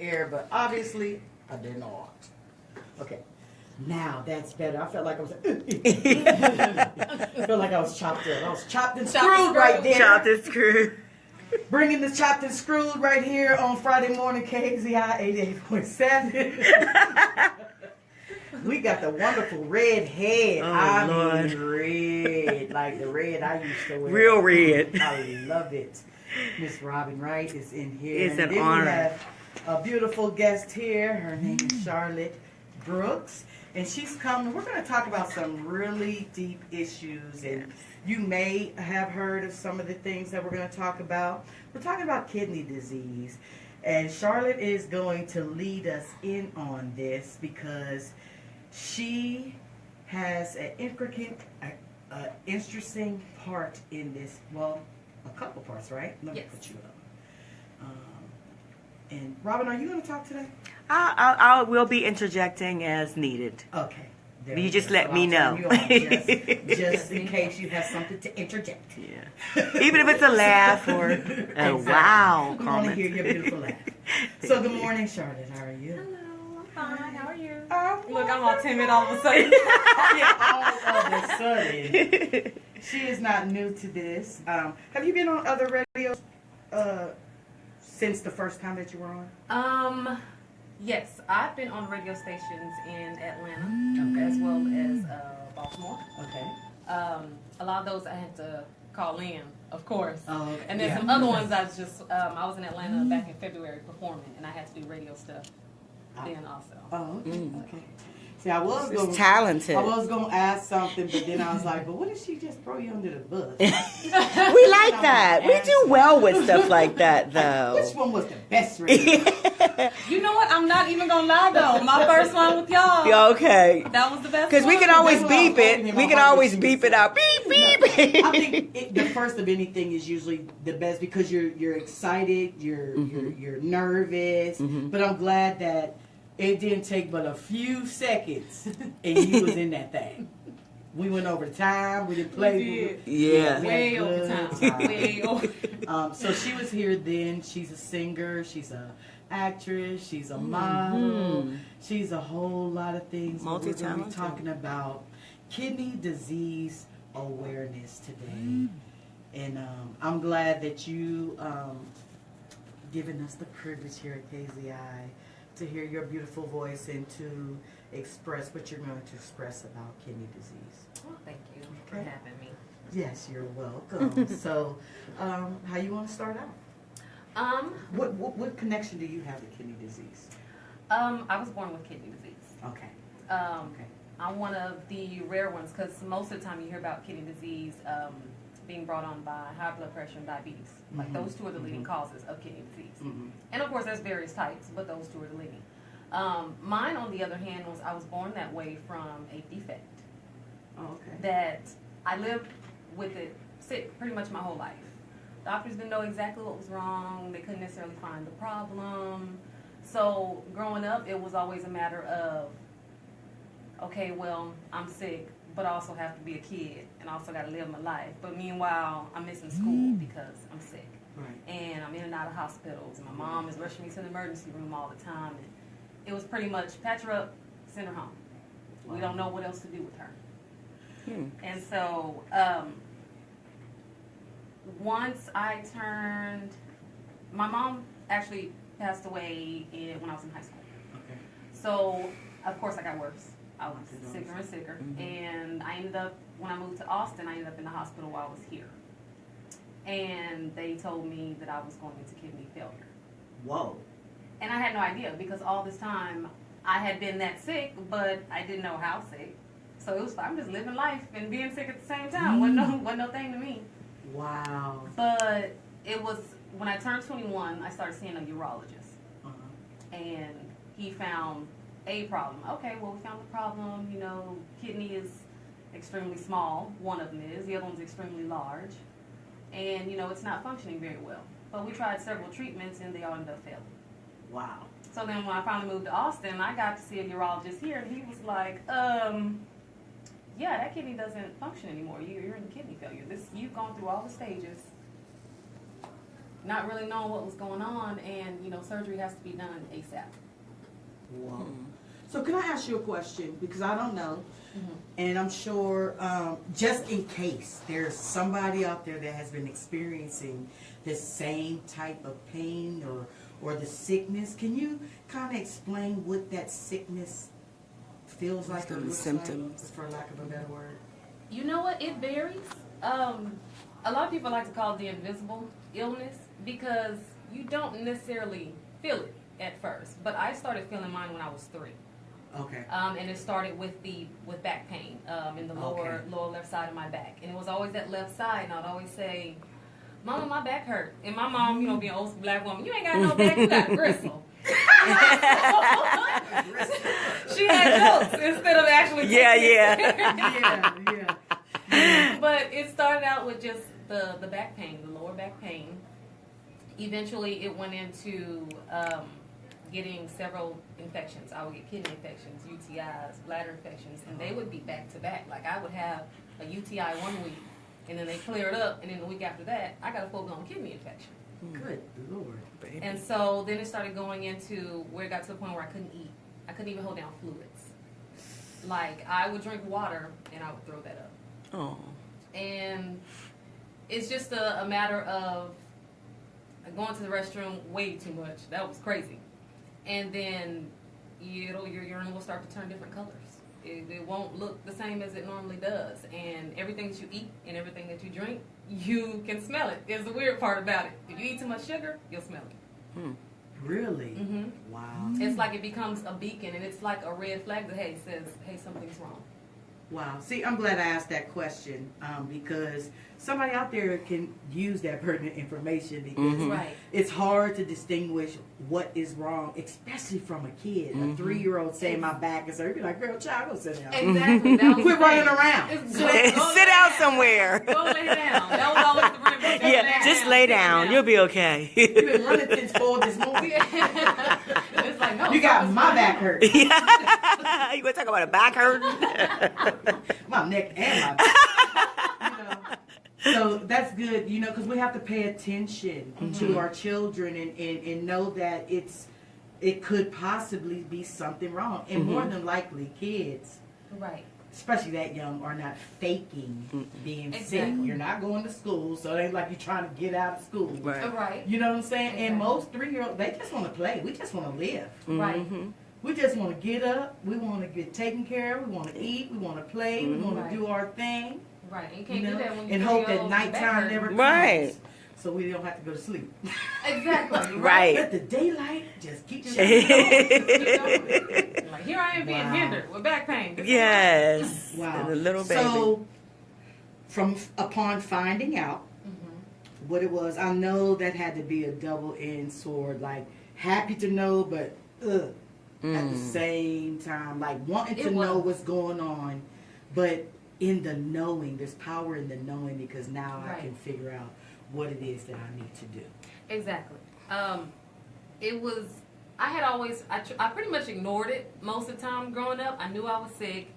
air, but obviously I did not. Okay. Now that's better. I felt like I was. I felt like I was chopped up. I was chopped and screwed right there. Chopped and screwed. Bringing the chopped and screwed right here on Friday morning, KAZI 88.7. We got the wonderful red head. Lord. Red, like the red I used to wear. Real red. I love it. Miss Robin Wright is in here. It's an then honor. We have a beautiful guest here. Her name is Charlite Brooks. And she's coming. We're going to talk about some really deep issues. And you may have heard of some of the things that we're going to talk about. We're talking about kidney disease. And Charlite is going to lead us in on this because she has an interesting part in this. Well, a couple parts, right? Let me put you up. And Robin, are you going to talk today? I will be interjecting as needed. Okay. You just let me know. Just in case you have something to interject. Yeah. Even if it's a laugh or a wow We want to comment. hear your beautiful laugh. So good morning, Charlotte. How are you? Hello, I'm fine. How are you? Look, I'm all timid all of a sudden. all of a sudden. She is not new to this. Have you been on other radios since the first time that you were on? Yes, I've been on radio stations in Atlanta, as well as Baltimore. Okay. A lot of those I had to call in, of course. Oh, okay. And then some other ones I was in Atlanta back in February performing, and I had to do radio stuff then also. Oh, okay. See, I was going talented. I was going to ask something, but then I was like, but what if she just throw you under the bus? We like that. We do well with stuff like that, though. Which one was the best radio? You know what? I'm not even gonna lie though. My first one with y'all. Yeah, okay. That was the best. Because we can always beep it. We can always beep it out. Beep, beep. I think the first of anything is usually the best because you're excited, you're nervous. But I'm glad that it didn't take but a few seconds and you was in that thing. We went over time. We didn't play. We did. Yeah. Way over time. Way over. So she was here then. She's a singer. She's a actress. She's a model. She's a whole lot of things. We're going to be talking about kidney disease awareness today. And I'm glad that you given us the privilege here at KZI to hear your beautiful voice and to express what you're going to express about kidney disease. Well, thank you for having me. Yes, you're welcome. So, how you want to start out? What connection do you have to kidney disease? I was born with kidney disease. Okay. I'm one of the rare ones because most of the time you hear about kidney disease being brought on by high blood pressure and diabetes. Like those two are the leading causes of kidney disease. And of course there's various types, but those two are the leading. Mine, on the other hand, I was born that way from a defect. Oh, okay. That I lived with it sick pretty much my whole life. Doctors didn't know exactly what was wrong. They couldn't necessarily find the problem. So growing up, it was always a matter of, okay, well, I'm sick, but I also have to be a kid and I also got to live my life. But meanwhile, I'm missing school because I'm sick. Right. And I'm in and out of hospitals. And my mom is rushing me to the emergency room all the time. And it was pretty much patch her up, send her home. Wow. We don't know what else to do with her. And so once I turned, my mom actually passed away when I was in high school. Okay. So, of course, I got worse. I was sicker and sicker. And I ended up, when I moved to Austin, I ended up in the hospital while I was here. And they told me that I was going into kidney failure. Whoa. And I had no idea because all this time I had been that sick, but I didn't know how sick. So it was I'm just living life and being sick at the same time. Wasn't no thing to me. Wow. But it was, when I turned 21, I started seeing a urologist. And he found a problem. Okay, well, we found the problem. You know, kidney is extremely small. One of them is. The other one's extremely large. And, you know, it's not functioning very well. But we tried several treatments, and they all ended up failing. Wow. So then when I finally moved to Austin, I got to see a urologist here, and he was like, yeah, that kidney doesn't function anymore. You're in kidney failure. You've gone through all the stages. not really knowing what was going on, and surgery has to be done ASAP. Whoa. So can I ask you a question? Because I don't know, and I'm sure, just in case there's somebody out there that has been experiencing the same type of pain or the sickness, can you kind of explain what that sickness feels like? The symptoms, like, for lack of a better word. You know what? It varies. A lot of people like to call it the invisible illness because you don't necessarily feel it at first. But I started feeling mine when I was 3. Okay. And it started with back pain in the lower left side of my back, and it was always that left side. And I'd always say, "Mama, my back hurt." And my mom, being an old school black woman, "You ain't got no back, you got gristle." She had jokes instead of actually. Yeah. But it started out with just the back pain, the lower back pain. Eventually, it went into getting several infections. I would get kidney infections, UTIs, bladder infections, and they would be back to back. Like I would have a UTI one week, and then they cleared up, and then the week after that, I got a full-blown kidney infection. Good Lord. Baby. And so then it started going into where it got to the point where I couldn't eat. I couldn't even hold down fluids. Like I would drink water, and I would throw that up. Oh. And it's just a matter of going to the restroom way too much. That was crazy. And then your urine will start to turn different colors. It won't look the same as it normally does. And everything that you eat and everything that you drink, you can smell it. It's the weird part about it. If you eat too much sugar, you'll smell it. Really? Mm-hmm. Wow. It's like it becomes a beacon, and it's like a red flag that, says, hey, something's wrong. Wow. See, I'm glad I asked that question because somebody out there can use that pertinent information because it's hard to distinguish what is wrong, especially from a kid. A 3-year-old saying my back is hurt. You're like, girl, child, go sit down. Exactly. That was Quit running around. Sit down somewhere. Go lay down. That was always the remedy. Yeah, just lay down. You'll be okay. You've been running since 4 this morning. It's like, no, you got my back hurt. You want to talk about a back hurt? My neck and my back. So that's good, because we have to pay attention to our children and know that it could possibly be something wrong. And more than likely, kids, right, especially that young, are not faking being sick. Exactly. You're not going to school, so it ain't like you're trying to get out of school. Right. You know what I'm saying? Exactly. And most 3-year-olds, they just want to play. We just want to live. Right. We just want to get up. We want to get taken care of. We want to eat. We want to play. We want to do our thing. Right. You can't do that when you're and hope that nighttime never comes. Right. So we don't have to go to sleep. Exactly. Right. Let the daylight just keep shining. Like, here I am being hindered with back pain. Yes. Wow. And a little baby. So, upon finding out what it was, I know that had to be a double-edged sword. Like, happy to know, but at the same time, like wanting to know what's going on, but in the knowing, there's power in the knowing because now I can figure out what it is that I need to do. Exactly. It was, I pretty much ignored it most of the time growing up. I knew I was sick.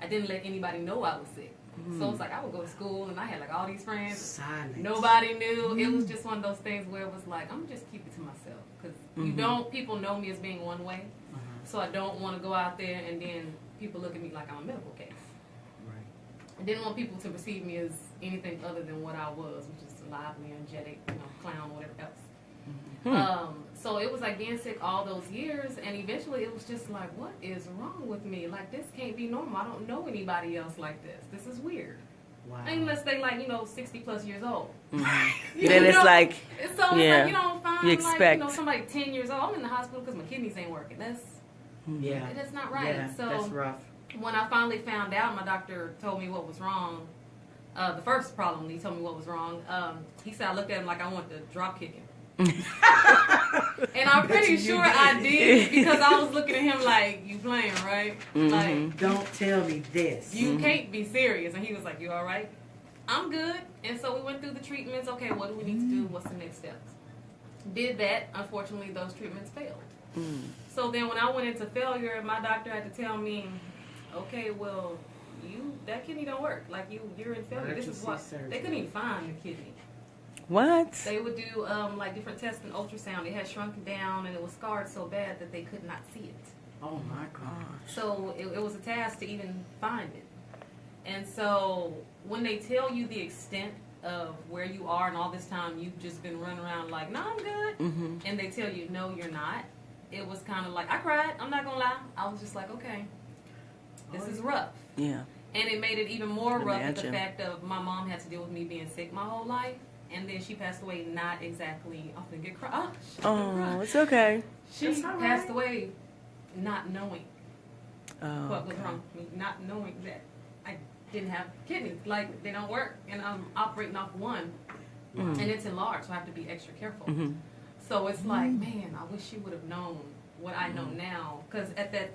I didn't let anybody know I was sick. So it's like I would go to school and I had like all these friends. Silence. Nobody knew. It was just one of those things where it was like, I'm just keep it to myself. Because people know me as being one way. So I don't want to go out there and then people look at me like I'm a medical case. I didn't want people to perceive me as anything other than what I was, which is lively, energetic, clown, whatever else. So it was like being sick all those years, and eventually it was just like, what is wrong with me? Like, this can't be normal. I don't know anybody else like this. This is weird. Wow. Unless they 60 plus years old. Then it's like, so it's like you don't find you expect somebody 10 years old. I'm in the hospital because my kidneys ain't working. That's not right. Yeah, so that's rough. When I finally found out, my doctor told me what was wrong. The first problem, he told me what was wrong. He said I looked at him like I wanted to drop kick him. And I'm pretty sure I did because I was looking at him like, you playing, right? Like, don't tell me this. You can't be serious. And he was like, you all right? I'm good. And so we went through the treatments. Okay, what do we need to do? What's the next steps? Did that. Unfortunately, those treatments failed. So then when I went into failure, my doctor had to tell me, okay, well, that kidney don't work. Like, you're in failure. This is what they couldn't even find your kidney. What? They would do like different tests and ultrasound. It had shrunken down and it was scarred so bad that they could not see it. Oh my God. So it was a task to even find it. And so when they tell you the extent of where you are and all this time you've just been running around like, no, I'm good. Mm-hmm. And they tell you, no, you're not. It was kind of like, I cried. I'm not going to lie. I was just like, okay, this is rough. Yeah. And it made it even more rough with the Imagine. fact of my mom had to deal with me being sick my whole life. And then she passed away not exactly, I'm going to get cry. Oh, it's okay. She That's all passed right. away not knowing Oh, what was okay. wrong with me, not knowing that I didn't have kidneys, like they don't work, and I'm operating off one, and it's enlarged, so I have to be extra careful. Mm-hmm. So it's like, man, I wish she would have known what I know now, because at that,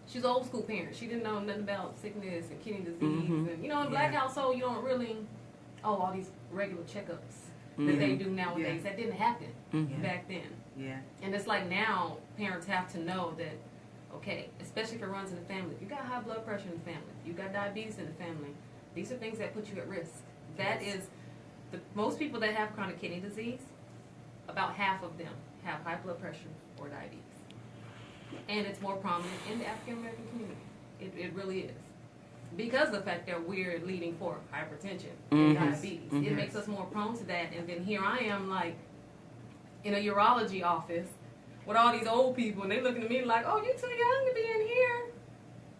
she's an old school parent. She didn't know nothing about sickness and kidney disease, and in black Yeah. household, you don't really, all these regular checkups that they do nowadays. That didn't happen back then. Yeah. And it's like now parents have to know that, okay, especially if it runs in the family, if you got high blood pressure in the family, if you got diabetes in the family, these are things that put you at risk. That is, most people that have chronic kidney disease, about half of them have high blood pressure or diabetes. And it's more prominent in the African American community. It really is. Because of the fact that we're leading for hypertension and diabetes. It makes us more prone to that. And then here I am, like, in a urology office with all these old people, and they looking at me like, oh, you too young to be in here.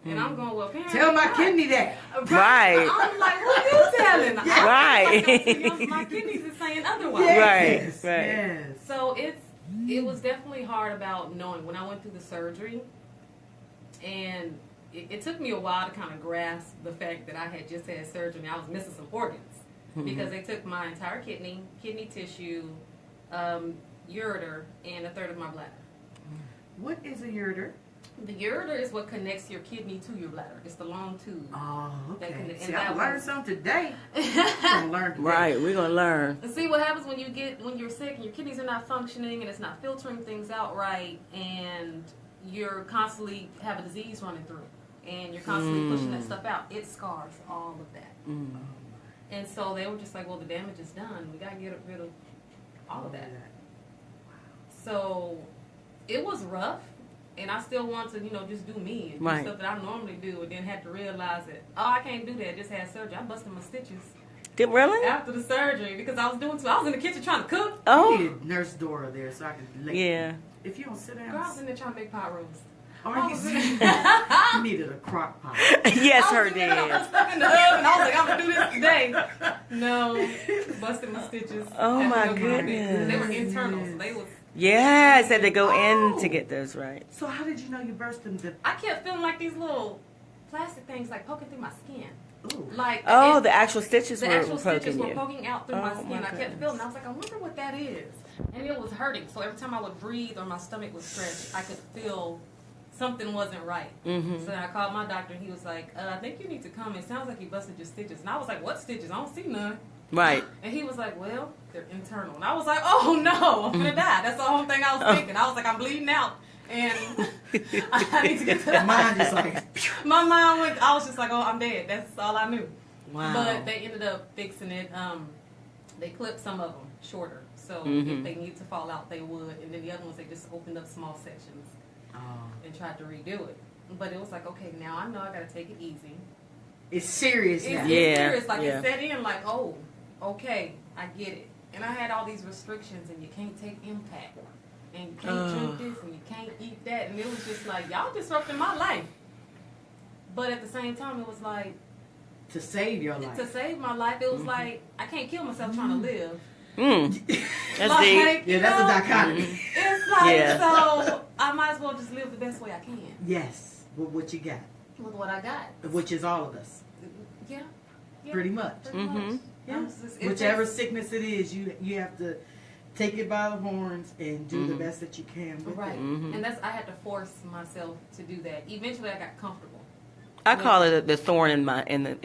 And I'm going, well, apparently Tell my not. kidney that. Right. I'm like, who you telling? Right. I'm too young. My kidneys is saying otherwise. Yes. Right. Yes. So it was definitely hard about knowing when I went through the surgery, and it took me a while to kind of grasp the fact that I had just had surgery and I was missing some organs because they took my entire kidney tissue, ureter, and a third of my bladder. What is a ureter? The ureter is what connects your kidney to your bladder. It's the long tube. Oh, That okay. can- See, and I that learned was- something today. I'm gonna learn today. Right. We're gonna learn. And see what happens when you're sick and your kidneys are not functioning and it's not filtering things out right, and you're constantly have a disease running through, and you're constantly pushing that stuff out. It scars all of that. And so they were just like, well, the damage is done. We got to get rid of all of that. So it was rough, and I still want to, just do me and Right. do stuff that I normally do, and then had to realize that, oh, I can't do that. I just had surgery. I busted my stitches Did really? after the surgery because I was I was in the kitchen trying to cook. I Oh. needed Nurse Dora there so I could lay. Yeah. If you don't sit down, Girl, I was in there trying to make pot roast. are you serious? You needed a crock pot. Yes, I her was doing it, I was did. stuck in the oven. I was like, I'm gonna do this today. No, busted my stitches. Oh, After my the movie. goodness. They were internal, so they was. Yes, had to go in to get those right. So how did you know you burst them? I kept feeling like these little plastic things like poking through my skin. Ooh. Like Oh, the actual stitches the were actual stitches poking were you. poking out through my Oh, skin. my I kept goodness. feeling. I was like, I wonder what that is, and it was hurting. So every time I would breathe or my stomach would stretch, I could feel something wasn't right. Mm-hmm. So then I called my doctor, and he was like, I think you need to come. It sounds like you busted your stitches. And I was like, what stitches? I don't see none. Right. And he was like, well, they're internal. And I was like, oh no, I'm gonna die. That's the whole thing I was thinking. I was like, I'm bleeding out, and I need to get to the Mine just like, my mind went. I was just like, oh, I'm dead. That's all I knew. Wow. But they ended up fixing it. They clipped some of them shorter, so Mhm. if they needed to fall out, they would. And then the other ones, they just opened up small sections oh, and tried to redo it. But it was like, okay, now I know I gotta take it easy. it's serious It's, now. it's Yeah, serious. Like yeah. it set in. Like, oh, okay, I get it. And I had all these restrictions, and you can't take impact, and you can't drink this, and you can't eat that, and it was just like y'all disrupting my life. But at the same time, it was like To save your life. to save my life. It was like I can't kill myself trying to live. That's Like, deep. you Yeah, that's a know? dichotomy. It's like Yeah. so I might as well just live the best way I can Yes, with what you got, with what I got. which is all of us, Yeah, yeah, pretty much. pretty Mhm. much. Yeah. It's just- it Whichever takes- sickness it is, you have to take it by the horns and do the best that you can with Right, it. Mhm. and I had to force myself to do that. Eventually, I got comfortable. I call it the thorn in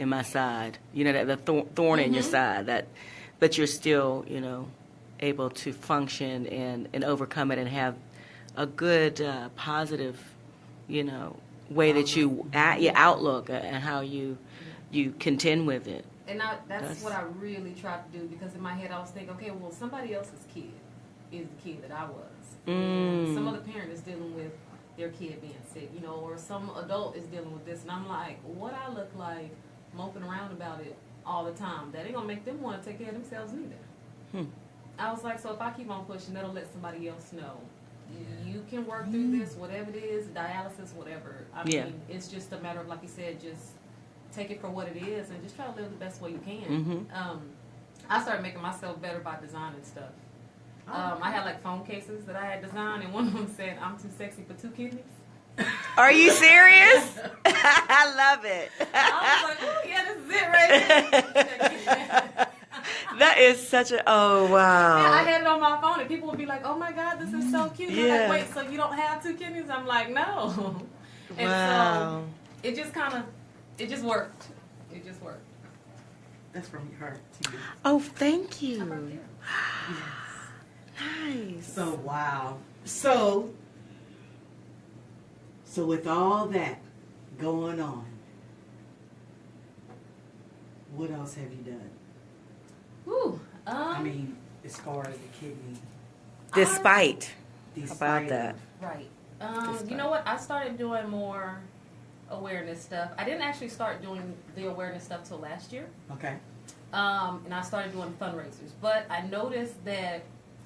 my side. You know, that the thorn in your side. But you're still, able to function and overcome it and have a good positive, way that you your outlook and how you contend with it. And that's what I really tried to do, because in my head I was thinking, okay, well, somebody else's kid is the kid that I was. Some other parent is dealing with their kid being sick, you know, or some adult is dealing with this. And I'm like, what I look like moping around about it all the time, that ain't going to make them want to take care of themselves neither. I was like, so if I keep on pushing, that'll let somebody else know. You can work through this, whatever it is, dialysis, whatever. I mean, it's just a matter of, like you said, just take it for what it is and just try to live the best way you can. I started making myself better by designing stuff. I had like phone cases that I had designed, and one of them said, "I'm too sexy for 2 kidneys." Are you serious? I love it. I was like, oh yeah, this is it right here. That is such a, oh wow. Yeah, I had it on my phone, and people would be like, "Oh my God, this is so cute." They're like, wait, so you don't have 2 kidneys? I'm like, no. And so it just kind of, it just worked. It just worked. That's from your heart to you. Oh, thank you. How about you? Yes. Nice. So wow. So with all that going on, what else have you done? Whew, I mean, as far as the kidney. Despite. Despite about that. Right. You know what? I started doing more awareness stuff. I didn't actually start doing the awareness stuff till last year. Okay. And I started doing fundraisers. But I noticed that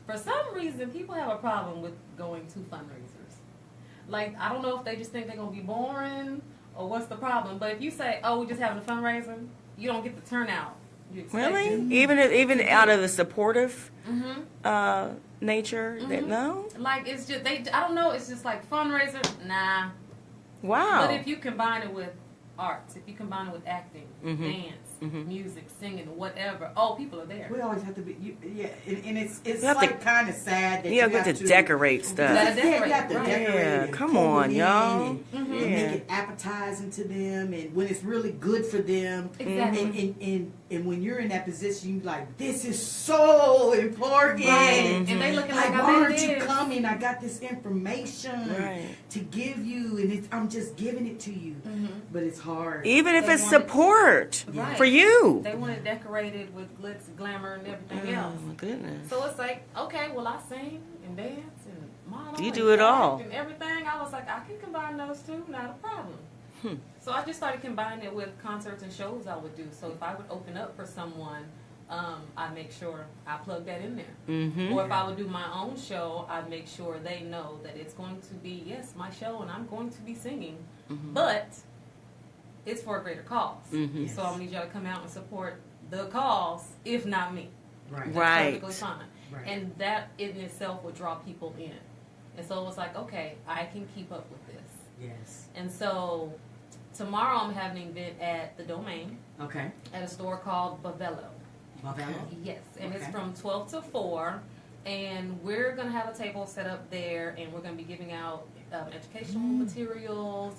for some reason, people have a problem with going to fundraisers. Like, I don't know if they just think they're going to be boring or what's the problem. But if you say, oh, we're just having a fundraiser, you don't get the turnout you expected. Really? Even out of the supportive nature? That, no? Like, it's just, I don't know, it's just like fundraiser, nah. Wow. But if you combine it with arts, if you combine it with acting, dance, music, singing, whatever, people are there. We always have to be, and it's have like kind of sad that you have to decorate stuff. You have to decorate and come pull on, it y'all. in and make it appetizing to them, and when it's really good for them. Exactly. And when you're in that position, you're like, this is so important. Right. And they looking like, why aren't you coming? I got this information to give you, and I'm just giving it to you. But it's hard. Even if it's support for you. They want it decorated with glitz, glamour, and everything else. Oh, my goodness. So it's like, okay, well, I sing and dance and model. You do it all. And everything. I was like, I can combine those two, not a problem. So I just started combining it with concerts and shows I would do. So if I would open up for someone, I'd make sure I plug that in there. Or if I would do my own show, I'd make sure they know that it's going to be, yes, my show, and I'm going to be singing. But it's for a greater cause. So I'm going to need y'all to come out and support the cause, if not me. Right. That's perfectly fine. Right. And that in itself would draw people in. And so it was like, okay, I can keep up with this. Yes. And so tomorrow I'm having an event at the Domain. Okay. At a store called Bavello. Bavello? Yes. And it's from 12 to 4. And we're going to have a table set up there, and we're going to be giving out educational materials.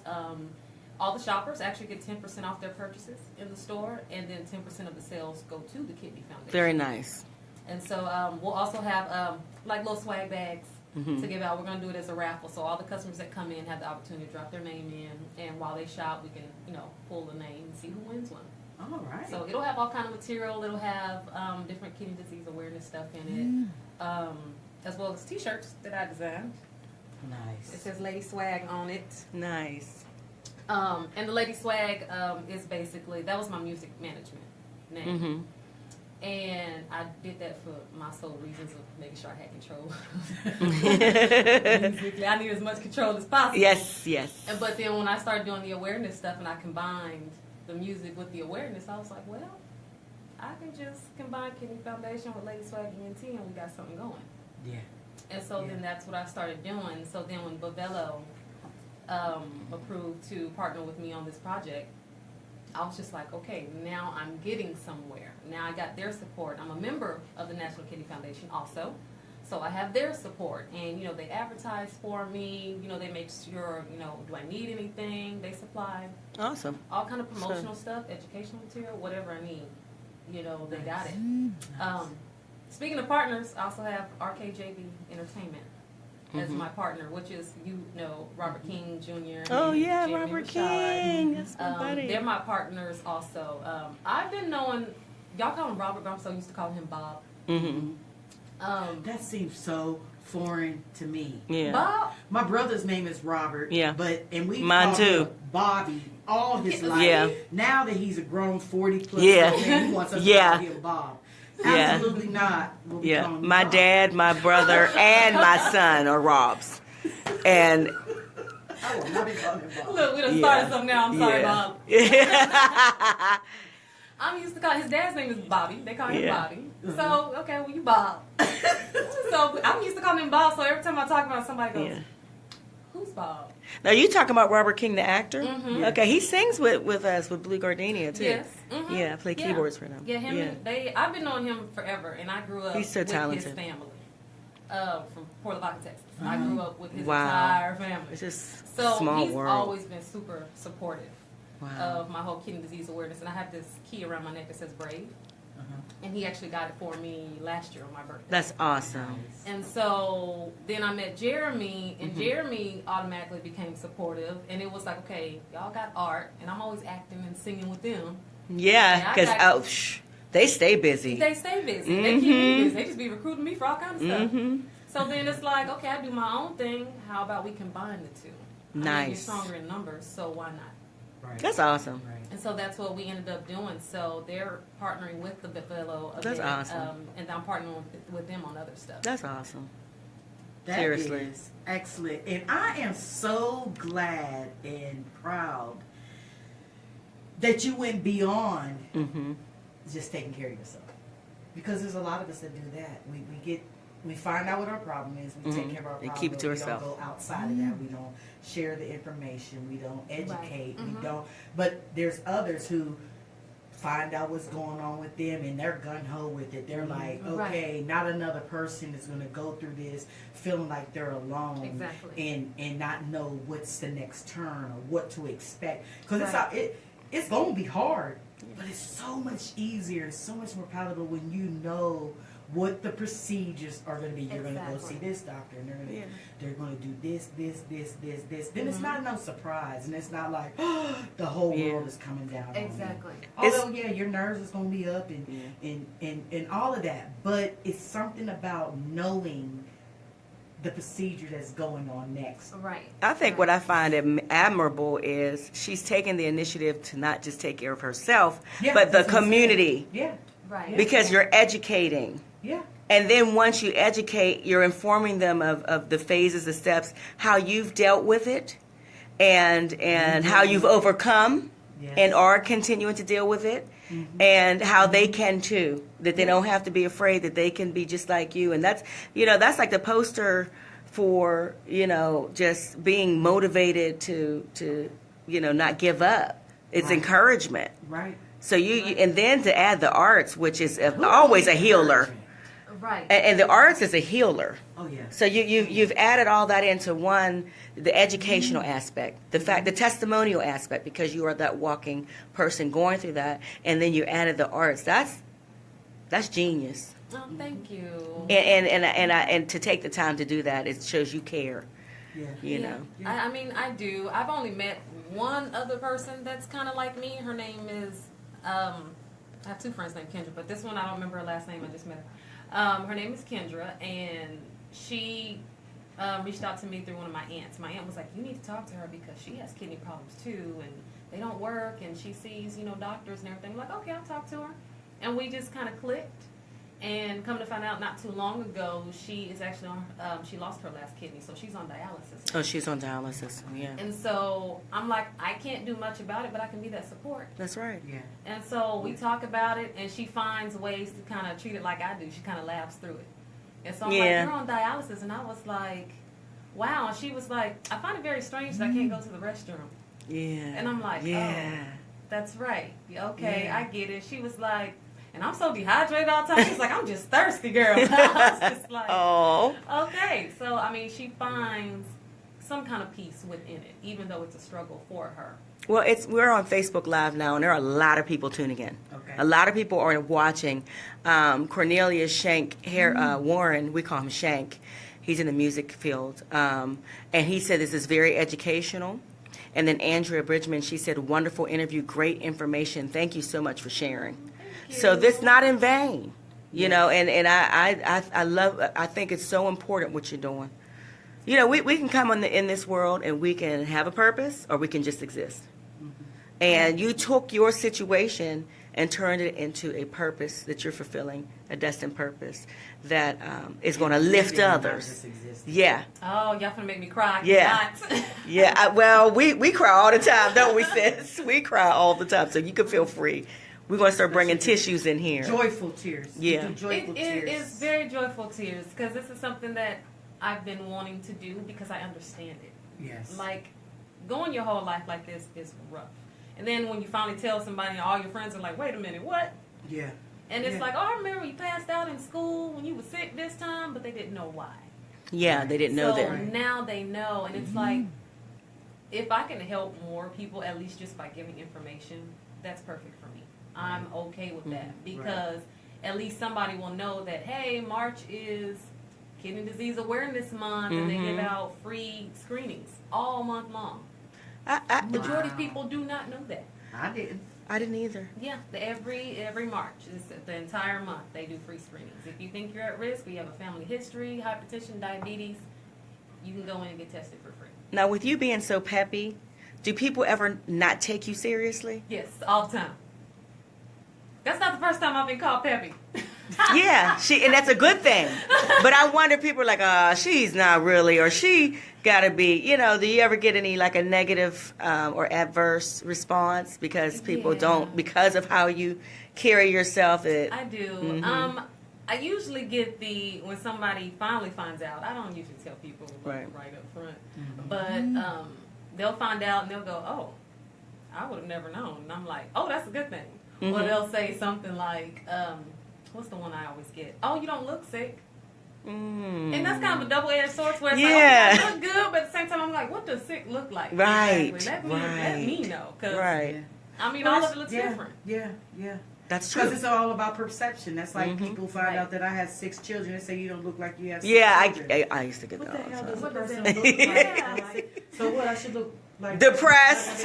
All the shoppers actually get 10% off their purchases in the store, and then 10% of the sales go to the Kidney Foundation. Very nice. And so we'll also have like little swag bags to give out. We're going to do it as a raffle, so all the customers that come in have the opportunity to drop their name in, and while they shop, we can, pull the name and see who wins one. All right. So it'll have all kind of material. It'll have different kidney disease awareness stuff in it, as well as T-shirts that I designed. Nice. It says Lady Swag on it. Nice. And the Lady Swag is basically, that was my music management name. And I did that for my sole reasons of making sure I had control. Musically, I need as much control as possible. Yes. But then when I started doing the awareness stuff and I combined the music with the awareness, I was like, well, I can just combine Kidney Foundation with Lady Swag ENT, and we got something going. Yeah. And so then that's what I started doing. So then when Bavello approved to partner with me on this project, I was just like, okay, now I'm getting somewhere. Now I got their support. I'm a member of the National Kidney Foundation also. So I have their support. And, they advertise for me. They make sure, do I need anything? They supply Awesome. all kind of promotional stuff, educational material, whatever I need. They got it. Nice. Speaking of partners, I also have RKJB Entertainment. as my partner, which is, Robert King Jr. Oh, and yeah, Jeremy Robert Rashad. King. That's my buddy. They're my partners also. I've been knowing, y'all call him Robert, but I'm so used to calling him Bob. That seems so foreign to me. Yeah. Bob? My brother's name is Robert. Yeah. And we Mine called too. him Bobby all his life. Yeah. Now that he's a grown 40-plus Yeah. man, he wants us to Yeah. call him Bob. Yeah. Absolutely not. We'll be Yeah, calling him my Bob. dad, my brother, and my son are Robs. And I will not be calling him Bob. Look, we done started something now. I'm sorry, Bob. I'm used to call his dad's name is Bobby. They call him Bobby. So, okay, well, you Bob. So, I'm used to calling him Bob, so every time I talk about somebody goes, who's Bob? Now, you talking about Robert King, the actor? Mm-hmm. Okay, he sings with us, with Blue Gardenia, too. Yes. Mm-hmm. Yeah, I play keyboards for them. Yeah, I've been knowing him forever, and I grew up He's so with talented. his family from Port Lavaca, Texas. I grew up with his Wow. entire family. It's just So small he's world. always been super supportive Wow. of my whole kidney disease awareness, and I have this key around my neck that says Brave, and he actually got it for me last year on my birthday. That's awesome. And so then I met Jeremy, and Jeremy automatically became supportive, and it was like, okay, y'all got art, and I'm always acting and singing with them. Yeah, And I because they stay busy. They stay busy. They keep me busy. They just be recruiting me for all kinds of stuff. So then it's like, okay, I do my own thing. How about we combine the two? I mean, you're Nice. stronger in numbers, so why not? Right. That's awesome. Right. And so that's what we ended up doing. So they're partnering with the fellow event, That's awesome. and I'm partnering with them on other stuff. That's awesome. That Seriously. is excellent. And I am so glad and proud that you went beyond just taking care of yourself. Because there's a lot of us that do that. We find out what our problem is. We take care of our And problem. keep it to but ourselves. We don't go outside of that. We don't share the information. We don't educate. We don't. But there's others who find out what's going on with them and they're gung-ho with it. They're like, okay, not another person is going to go through this feeling like they're alone. Exactly. And not know what's the next turn or what to expect. Because it's going to be hard. But it's so much easier, so much more palatable when you know what the procedures are going to be. You're going to go see this doctor, and they're going to do this. Then it's not no surprise, and it's not like the whole world is coming down. Exactly. On you. Although your nerves is going to be up and all of that, but it's something about knowing the procedure that's going on next. Right. I think what I find admirable is she's taking the initiative to not just take care of herself, but the community. Yeah. Right. Because you're educating. Yeah. And then once you educate, you're informing them of the phases, the steps, how you've dealt with it, and how you've overcome and are continuing to deal with it, and how they can too. That they don't have to be afraid, that they can be just like you. And that's, that's like the poster for, just being motivated to not give up. It's encouragement. Right. So and then to add the arts, which is always a healer. Right. And the arts is a healer. Oh yeah. So you've added all that into one, the educational aspect, the testimonial aspect, because you are that walking person going through that, and then you added the arts. That's genius. Oh, thank you. And to take the time to do that, it shows you care. Yeah. You know. I mean, I do. I've only met one other person that's kind of like me. Her name is, I have two friends named Kendra, but this one I don't remember her last name. I just met her. Her name is Kendra, and she reached out to me through one of my aunts. My aunt was like, you need to talk to her because she has kidney problems too, and they don't work, and she sees, doctors and everything. I'm like, okay, I'll talk to her. And we just kind of clicked. And come to find out, not too long ago, she is actually on, she lost her last kidney, so she's on dialysis. Oh, she's on dialysis, yeah. And so I'm like, I can't do much about it, but I can be that support. That's right. Yeah. And so we talk about it, and she finds ways to kind of treat it like I do. She kind of laughs through it. And so I'm like, you're on dialysis. And I was like, wow. And she was like, I find it very strange that I can't go to the restroom. Yeah. And I'm like, oh, that's right. Okay, I get it. She was like, and I'm so dehydrated all the time. She's like, I'm just thirsty, girl. I was just like, oh. Okay. So, I mean, she finds some kind of peace within it, even though it's a struggle for her. Well, we're on Facebook Live now, and there are a lot of people tuning in. Okay. A lot of people are watching. Cornelius Shank Warren, we call him Shank. He's in the music field. And he said this is very educational. And then Andrea Bridgman, she said, wonderful interview, great information. Thank you so much for sharing. So this not in vain, you know, and I love, I think it's so important what you're doing. You know, we can come in this world and we can have a purpose or we can just exist. And you took your situation and turned it into a purpose that you're fulfilling, a destined purpose that is going to lift others. Yeah. Oh, y'all finna make me cry. Yeah. Yeah. Well, we cry all the time, don't we, sis? We cry all the time, so you can feel free. We're going to start bringing tissues in here. Joyful tears. Yeah. Joyful tears. It's very joyful tears because this is something that I've been wanting to do because I understand it. Yes. Like, going your whole life like this is rough. And then when you finally tell somebody, and all your friends are like, wait a minute, what? Yeah. And it's like, oh, I remember you passed out in school when you were sick this time, but they didn't know why. Yeah, they didn't know that. So now they know, and it's like, if I can help more people, at least just by giving information, that's perfect for me. I'm okay with that because at least somebody will know that, hey, March is Kidney Disease Awareness Month, and they give out free screenings all month long. Majority of people do not know that. I didn't. I didn't either. Yeah, every March, the entire month, they do free screenings. If you think you're at risk, or you have a family history, hypertension, diabetes, you can go in and get tested for free. Now, with you being so peppy, do people ever not take you seriously? Yes, all the time. That's not the first time I've been called peppy. Yeah, and that's a good thing. But I wonder, people are like, she's not really, or she got to be, you know, do you ever get any, like, a negative or adverse response because people don't, because of how you carry yourself? I do. I usually get when somebody finally finds out, I don't usually tell people right up front, but they'll find out and they'll go, oh, I would have never known. And I'm like, oh, that's a good thing. Or they'll say something like, what's the one I always get? Oh, you don't look sick. And that's kind of a double-edged sword where it's like, okay, I look good, but at the same time, I'm like, what does sick look like? Right. Exactly. Let me know. Cause, right. I mean, all of it looks different. Yeah. That's true. Because it's all about perception. That's like people find out that I have 6 children and say you don't look like you have 6 children. I used to get that all the time. What the hell does a person look like? So what, I should look like? Depressed,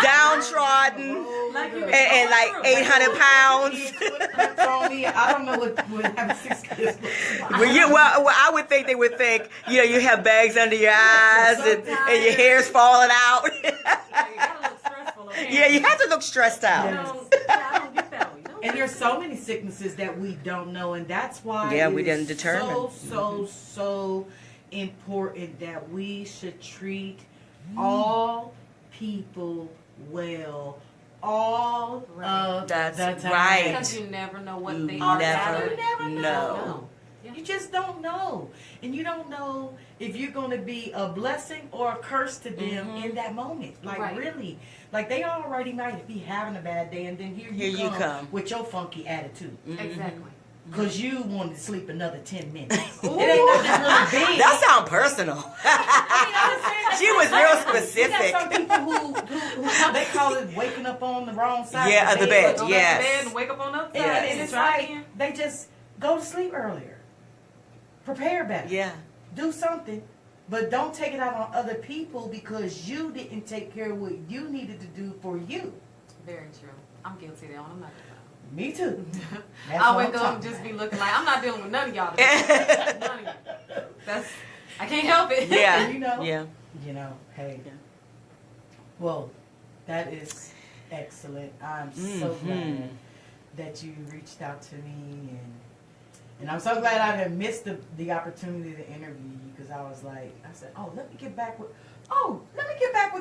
downtrodden, and like 800 pounds. I don't know what having 6 kids looks like. Well, I would think they would think, you know, you have bags under your eyes and your hair's falling out. You gotta look stressful. Okay? Yeah, you have to look stressed out. I don't get that way. And there's so many sicknesses that we don't know, and that's why we didn't determine. So important that we should treat all people well all of the time. Right. Because you never know what they You never know. You just don't know. And you don't know if you're going to be a blessing or a curse to them in that moment. Like, really. Like, they already might be having a bad day, and then here you come with your funky attitude. Exactly. Because you wanted to sleep another 10 minutes. It ain't nothing really big. That sounds personal. She was real specific. You got some people who they call it waking up on the wrong side of the bed. Go Yes. to bed and wake up on the other side. And it's like they just go to sleep earlier. Prepare better. Yeah. Do something. But don't take it out on other people because you didn't take care of what you needed to do for you. Very true. I'm guilty of that one. I'm not gonna lie. Me too. I wake up and just be looking like, I'm not dealing with none of y'all today. None of you. I can't help it. Yeah. You know? Yeah. You know, hey. Yeah. Well, that is excellent. I'm so glad that you reached out to me, and I'm so glad I didn't miss the opportunity to interview you because I said, let me get back with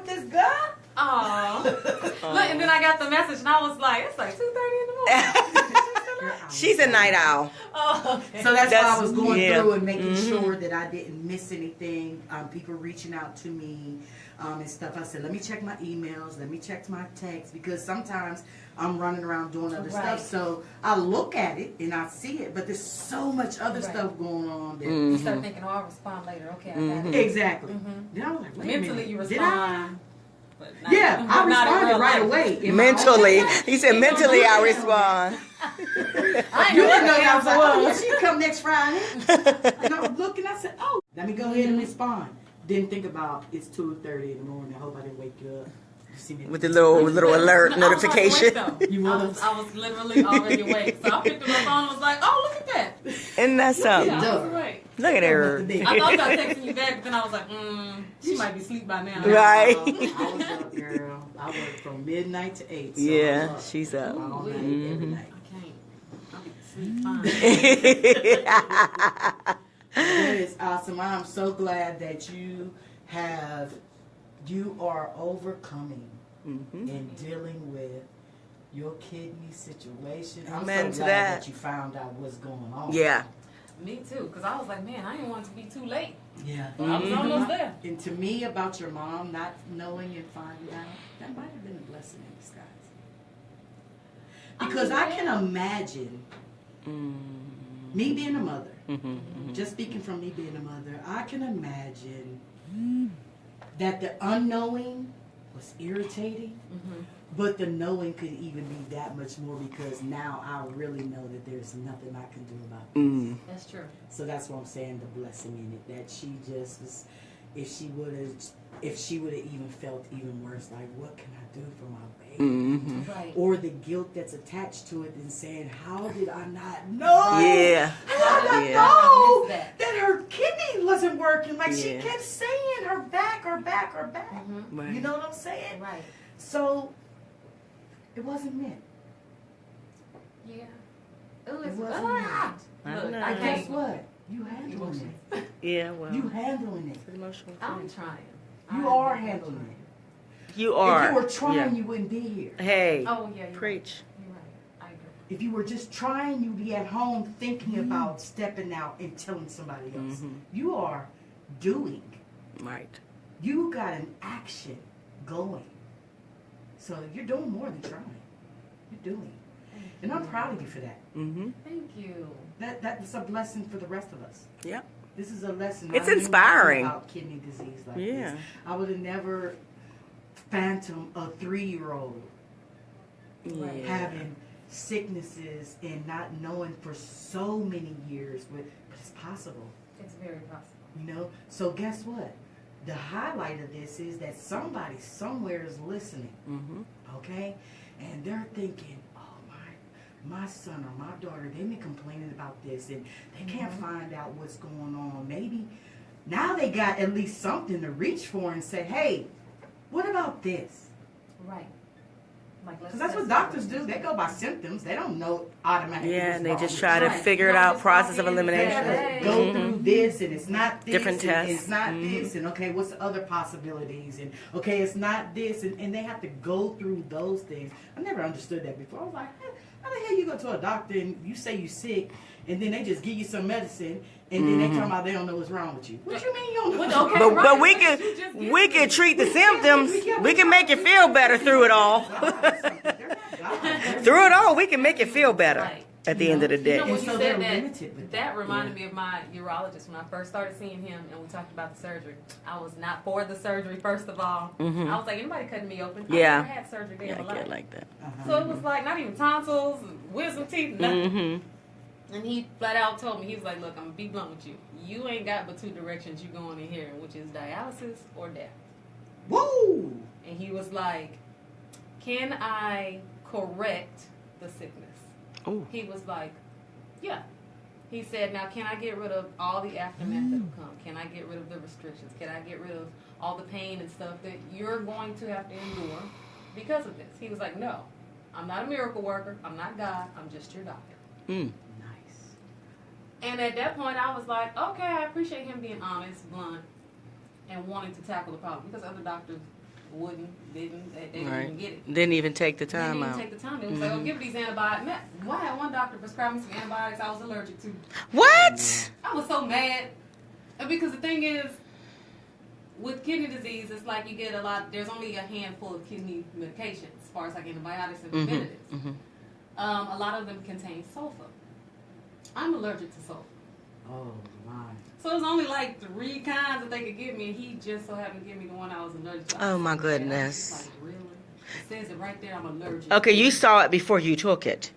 this guy. Oh. Look, and then I got the message, and I was like, it's like 2:30 in the morning. She's a night owl. Oh, okay. So that's why I was going through and making sure that I didn't miss anything. People reaching out to me and stuff. I said, let me check my emails. Let me check my texts because sometimes I'm running around doing other stuff. So I look at it and I see it, but there's so much other stuff going on that you start thinking, I'll respond later. Okay, I got it. Exactly. Then I was like, wait mentally a minute. you respond. I responded right away. Mentally. He said, mentally I respond. I You know didn't know what I was like, oh, yeah, answer she come next Friday. And I was looking, I said, oh, let me go ahead and respond. Didn't think about it's 2:30 in the morning. I hope I didn't wake you up. You see me With the little alert notification. I was literally already awake. So I picked up my phone and was like, oh, look at that. Isn't that something? Yeah, I was awake. Look at her. I thought about texting you back, but then I was like, she might be asleep by now. Right. I was up, girl. I worked from midnight to 8. So Yeah, I'm up she's up. all night, every night. I can't. I'll be asleep fine. That is awesome. I'm so glad that you are overcoming and dealing with your kidney situation. I'm Amen so to glad that. that you found out what's going on. Yeah. Me too, because I was like, man, I didn't want it to be too late. Yeah. I was almost there. And to me, about your mom not knowing and finding out, that might have been a blessing in disguise. Because I can imagine me being a mother, just speaking from me being a mother, I can imagine that the unknowing was irritating, but the knowing could even be that much more because now I really know that there's nothing I can do about this. That's true. So that's what I'm saying, the blessing in it, that she just was, if she would have even felt even worse, like, what can I do for my baby? Right. Or the guilt that's attached to it and saying, how did I not know? Yeah. How did I Yeah. know That. that her kidney wasn't working? Like, she Yeah. kept saying her back. Right. You know what I'm saying? Right. So, it wasn't meant. Yeah. It was, It wasn't ah! I Look, know. I Guess can't. what? You handling it. Yeah, well. You handling it. It's an emotional I'm thing. trying. You are handling it. You are. If you were trying, Yeah. you wouldn't be here. Hey. Oh, yeah. You're Preach. Right. You're right. I agree. If you were just trying, you'd be at home thinking about stepping out and telling somebody else. You are doing. Right. You got an action going. So you're doing more than trying. You're doing. And I'm proud of you for that. Thank you. That's a blessing for the rest of us. Yep. This is a lesson. It's I knew inspiring. About kidney disease like Yeah. this. I would have never phantomed a 3-year-old Yeah. having sicknesses and not knowing for so many years, but it's possible, It's very possible. you know. So guess what? The highlight of this is that somebody somewhere is listening, okay, and they're thinking, oh my son or my daughter, they've been complaining about this and they can't find out what's going on. Maybe now they got at least something to reach for and say, hey, what about this? Right. Like, Because that's what doctors do. They go by symptoms. They don't know automatically. Yeah, what's and they wrong just with try you. to figure it out, Just process of walk in and They say, have elimination. to go through this, and it's not this. Different and tests. It's not this, and okay, what's the other possibilities? And okay, it's not this, and they have to go through those things. I never understood that before. I was like, how the hell you go to a doctor and you say you sick, and then they just give you some medicine, and then they come out they don't know what's wrong with you. What you mean you don't know? Okay, But right. we But can you just we can treat the symptoms. We can make you feel better through it all. Through it all, we can make you feel better Right. at the end of the You day. know, when And so you they're said limited with that reminded me of my urologist when I first started seeing him and we talked about the surgery. I was not for the surgery, first of all. I was like, anybody cutting me open? Yeah. I never had surgery day Yeah, in my I life. get like that. So it was like not even tonsils, wisdom teeth, nothing. And he flat out told me, he was like, look, I'm going to be blunt with you. You ain't got but 2 directions you going in here, which is dialysis or death. Woo! And he was like, can I correct the sickness? Oh. He was like, yeah. He said, now can I get rid of all the aftermath that will come? Can I get rid of the restrictions? Can I get rid of all the pain and stuff that you're going to have to endure because of this? He was like, no, I'm not a miracle worker. I'm not God. I'm just your doctor. Mm. Nice. And at that point, I was like, okay, I appreciate him being honest, blunt, and wanting to tackle the problem because other doctors didn't even get it. Didn't even take the They didn't time even out. take the time. It was like, oh, give these antibiotics. Man, why had one doctor prescribe me some antibiotics I was allergic to? What? I was so mad. And because the thing is, with kidney disease, it's like you get there's only a handful of kidney medications as far as like antibiotics and preventatives. A lot of them contain sulfur. I'm allergic to sulfur. Oh my. So it was only like 3 kinds that they could give me, and he just so happened to give me the one I was allergic to. Oh, my I was goodness. just like, really? It says it right there, I'm allergic. Okay, you saw it before you took it.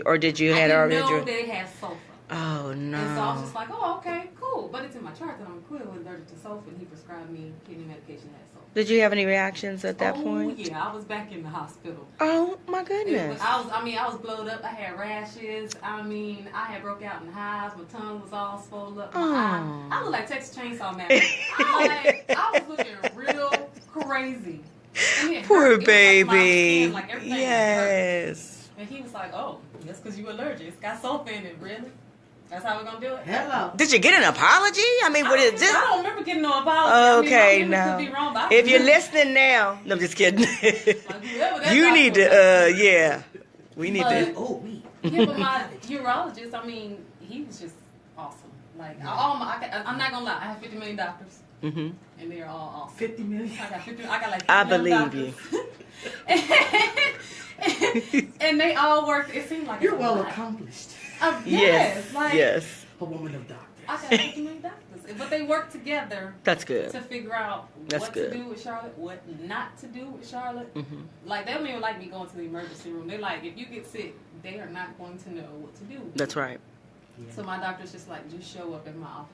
Or did you I had didn't already? know they had sulfur. Oh no. And so I was just like, oh, okay, cool. But it's in my chart that I'm clearly allergic to sulfur, and he prescribed me kidney medication that has sulfur. Did you have any reactions at that point? Oh yeah, I was back in the hospital. Oh my goodness. I was blowed up. I had rashes. I had broke out in hives. My tongue was all swollen up. I looked like Texas Chainsaw Massacre. I was looking real crazy. Poor baby. It was like everything Yes. hurt. And he was like, "Oh, that's because you allergic. It's got sulfur in it. Really? That's how we're gonna do it?" Hello. Did you get an apology? I mean, what is this? I don't remember getting no apology. Okay, my now. could be wrong, but If you're listening now, no, I'm just kidding. You need to, yeah. We need to. Oh, we. Yeah, but my urologist, he was just awesome. Like, I'm not gonna lie, I have 50 million doctors, Mm-hmm. and they're all awesome. 50 million. I got like 50 I million believe doctors. And they all work. It seems like You're it's a well lot. accomplished. Yes, like Yes. A woman of doctors. I got 50 million doctors, but they work together That's good. to figure out That's what good. to do with Charlotte, what not to do with Charlotte. Mm-hmm. Like, they don't even like me going to the emergency room. They're like, if you get sick, they are not going to know what to do. That's right. Yeah. So my doctor's just like, just show up in my office.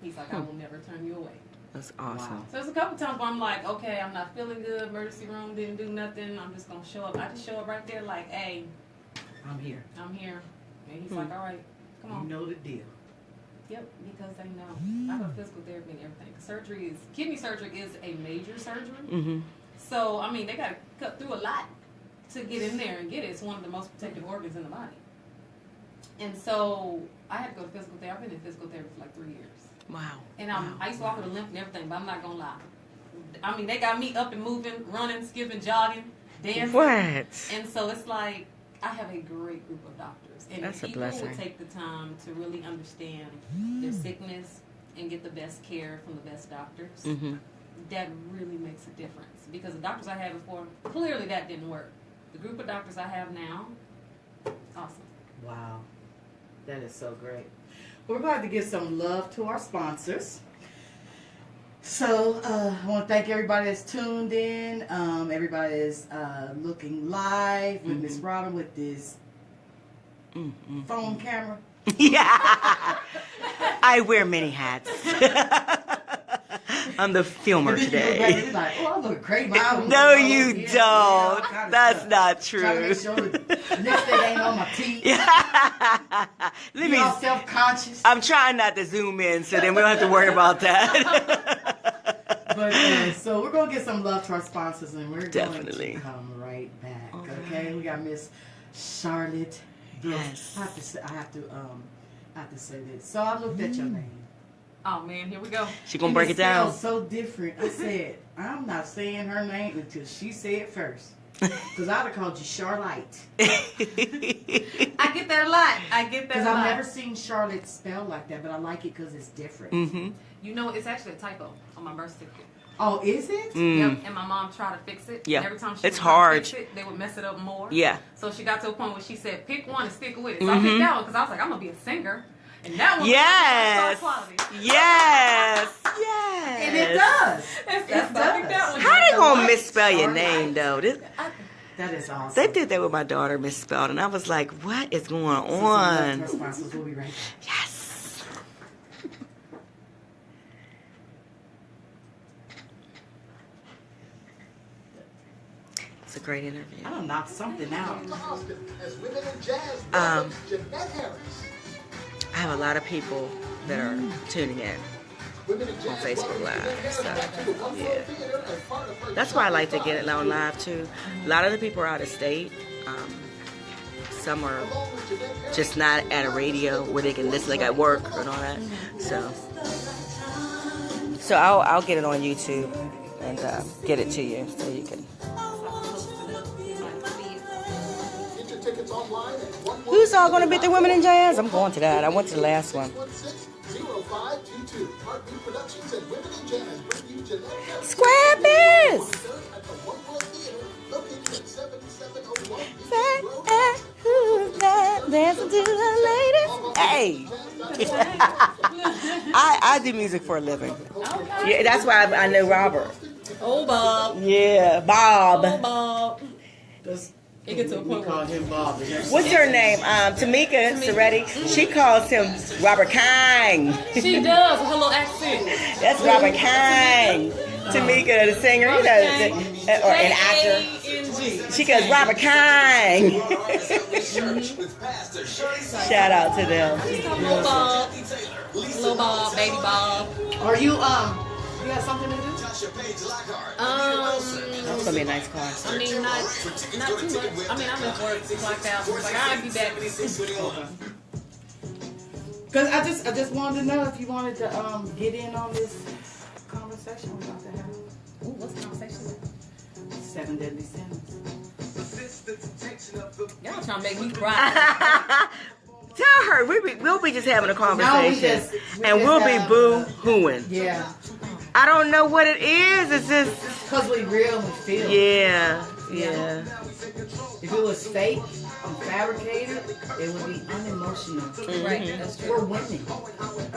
He's like, I will never turn you away. That's awesome. Wow. So there's a couple times where I'm like, okay, I'm not feeling good. Emergency room didn't do nothing. I'm just gonna show up. I just show up right there, like, hey, I'm here. I'm here. And he's like, all right, come on. You know the deal. Yep, because they know. I go to physical therapy and everything. Kidney surgery is a major surgery. Mm-hmm. So, they got to cut through a lot to get in there and get it. It's one of the most protective organs in the body. And so, I had to go to physical therapy. I've been in physical therapy for like 3 years. Wow. And I used to walk with a limp and everything, but I'm not going to lie. They got me up and moving, running, skipping, jogging, dancing. What? And so, it's like, I have a great group of doctors. And That's a people blessing. would take the time to really understand their sickness and get the best care from the best doctors. Mm-hmm. That really makes a difference. Because the doctors I had before, clearly that didn't work. The group of doctors I have now, awesome. Wow. That is so great. We're going to give some love to our sponsors. So, I want to thank everybody that's tuned in. Everybody is looking live with Miss Robin with this phone camera. Yeah. I wear many hats. I'm the filmer And then you go back and today. you're like, oh, I look great. No, you don't. That's not true. Trying to make sure the lipstick ain't on my teeth. Let You're all self-conscious. I'm trying not to zoom in, so then we don't have to worry about that. But so we're gonna get some love to our sponsors, and we're Definitely. going to come right back. All Okay, we got Miss Charlite Brooks. Yes. I have to say this. So I looked at your name. Oh, man, here we go. She gonna break it down. So different. I said I'm not saying her name until she said it first, because I'd have called you Charlite. I get that a lot. Because I've never seen Charlotte spelled like that, but I like it because it's different. Mm-hmm. It's actually a typo on my birth certificate. Oh, is it? Yep, and my mom tried to fix it. Yeah. And every time she It's would try to hard. fix it, they would mess it up more. Yeah. So she got to a point where she said, pick one and stick with it. So I picked that one because I was like, I'm going to be a singer. And that one Yes. was quality. Yes. Yes. And it does. That's I think that one. How they gonna Charlite. misspell your name though? That is awesome. They did that with my daughter misspelled, and I was like, "What is going So some love to on?" our sponsors. We'll be right back. Yes. It's a great interview. I done knocked something out. I have a lot of people that are tuning in on Facebook Live. So, yeah. That's why I like to get it on live, too. A lot of the people are out of state. Some are just not at a radio where they can listen, like at work and all that. So I'll get it on YouTube and get it to you so you can. Who's all going to be at the Women in Jazz? I'm going to that. I went to the last one. Square Biz! Dancing to the ladies. Hey! I do music for a living. Yeah, that's why I know Robert. Oh, Bob. Yeah, Bob. Oh, Bob. It gets to a We point call where him Bob. What's her name? Tamika Soretti. She calls him Robert King. she does with her little accent. That's Robert King. Tamika, the singer, you know, or an actor. K-A-N-G. She goes, Robert King. Shout out to them. Little Bob, baby Bob. Are you have something to do? That's gonna be a nice car. I mean, not too much. I mean, I'm at work, clocked out. Like, I'll be back. Because I just wanted to know if you wanted to get in on this conversation we're about to have. Ooh, what's the conversation? 7 deadly sins. Y'all trying to make me cry. Tell her we'll be just having a conversation, and we'll be have, boo-hooing. Yeah. I don't know what it is. It's just Because we real and feel. yeah. If it was fake and fabricated, it would be unemotional. Right, that's true. We're women.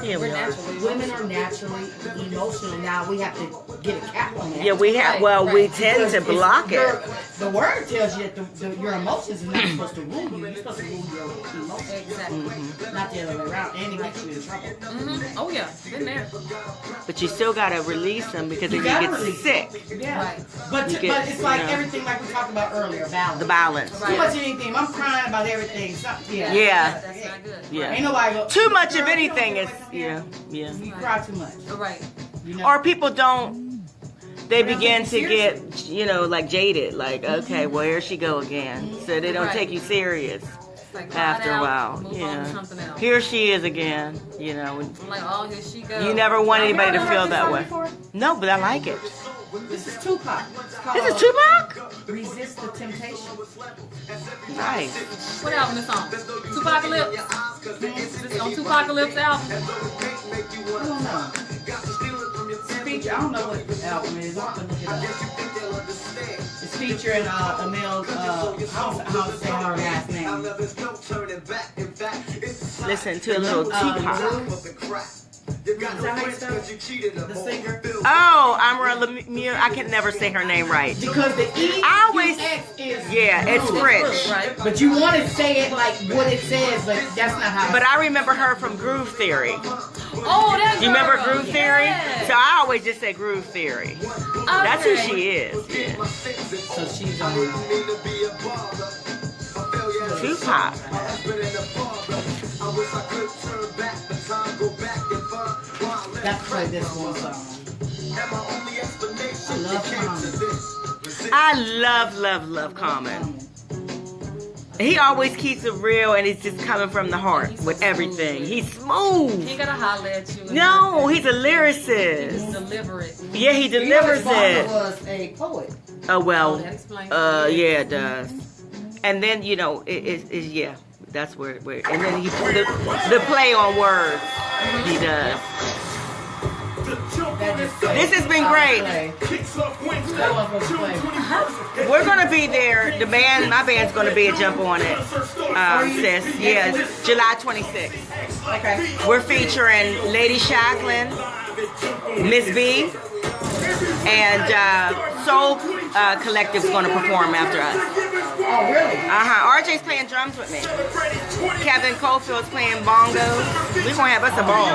Yeah, we We're are. naturally. Women are naturally emotional. Now we have to get a cap on that. Yeah, we have. Right, Well, right. we tend Because to it's block your- it. The word tells you that your emotions is not supposed to rule you. You're supposed to rule your emotions. Exactly. Not the other way around. And it gets you in trouble. Oh, yeah. Been there. But you still gotta release them because if you gotta get release sick, Yeah. Right. But You get, but it's like you know, everything like we talked about earlier, balance. the balance. Right. Too much of anything. I'm crying about everything. Something, yeah. Yeah. That's not good. Yeah. Ain't nobody go, Too much "Girl, of you anything don't is feel like yeah. something." You cry too much. Right. You know? Or people don't. They They don't begin take you to get, like jaded. Like, okay, well, here she go again. So they don't Right. take you serious It's like after a out, while. move on to Yeah. something else. Here she is again. I'm like, oh, here she goes. You never want Have y'all anybody to ever feel heard this that song way. before? No, but I like it. This is Tupac. It's called This is Tupac? Resist the Temptation. Nice. What album is on? Tupacalypse? Is this on Tupacalypse album? I don't know. Feature, I don't know what the album is. I'll have to look it up. It's featuring a male, how to say her last name. Listen to a little Tupac. Is that how you spell it? The singer? Oh, Amara Lemieux. I can never say her name right. Because the E I always- X is Yeah, it's French. French. Right. But you want to say it like what it says, but that's not how. But I remember her from Groove Theory. Oh, that Do you remember girl. Groove Theory? Yes. So I always just say Groove Theory. That's who Okay. she is. Yeah. So she's on. Tupac. That's play this one song. I love Common. Love Common. He always keeps it real, and it's just coming from the heart with everything. He's He smooth. ain't gotta holler at you. No, he's a Just lyricist. deliver it. Yeah, he delivers His father it. was a poet. Oh well. That explains Yeah, it does. And then yeah, that's where and then he the play on words he does. This has been great. We're gonna be there. My band's gonna be a jump on it, sis. Yeah, July 26th. Okay. We're featuring Lady Shacklin, Miss B, and Soul Collective's gonna perform after us. Oh, really? RJ's playing drums with me. Kevin Colefield's playing bongos. We're gonna have us a ball.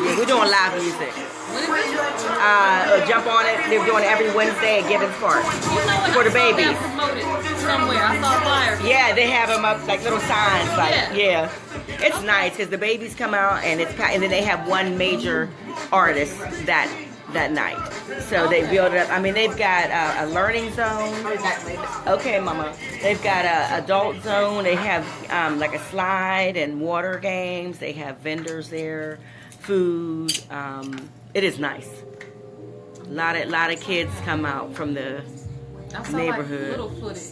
Yeah, we're doing live music. When is it? Jump on it. They're doing it every Wednesday at Gibbons Park You know what? for the I saw babies. that promoted somewhere. I saw a flyer. Yeah, they have them up like little signs. Like Yeah. it's nice because the babies come out and and then they have one major artist that night. So they build it up. I mean, they've got a learning zone. Okay, mama. They've got a adult zone. They have like a slide and water games. They have vendors there, food. It is nice. A lot of kids come out from the I saw neighborhood. like little footage.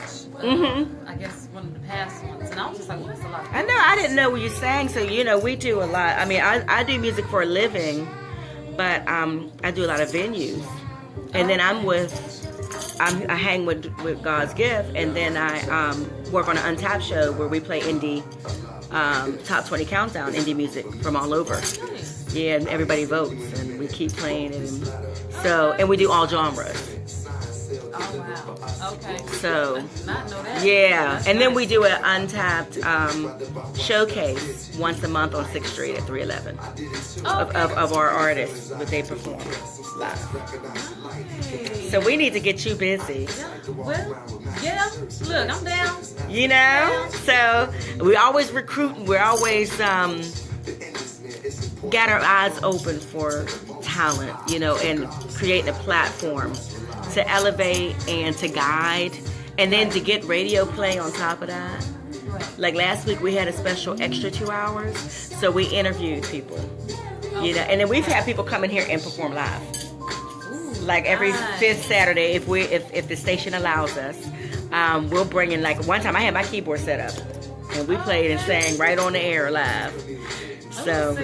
I guess one of the past ones, and I was just like, well, that's a lot. I know. I didn't know what you sang. So we do a lot. I mean, I do music for a living, but I do a lot of venues, and then I hang with Godsgift, and then I work on an Untapped show where we play indie top 20 countdown indie music from all over. Yeah, and everybody votes, and we keep playing it, and we do all genres. Oh wow. Okay. So, I did not know that. yeah. That's And then nice. we do an untapped showcase once a month on 6th Street at 311 of our artists that they perform live. Hey. So we need to get you busy. Well, yeah. Look, I'm down. You know? So we always recruit, we're always got our eyes open for talent, you know, and creating a platform to elevate and to guide, and then to get radio play on top of that. Like last week we had a special extra 2 hours, so we interviewed people, you know, and then we've had people come in here and perform live. Like every fifth Saturday, if the station allows us, we'll bring in, like one time I had my keyboard set up and we played and sang right on the air live. So,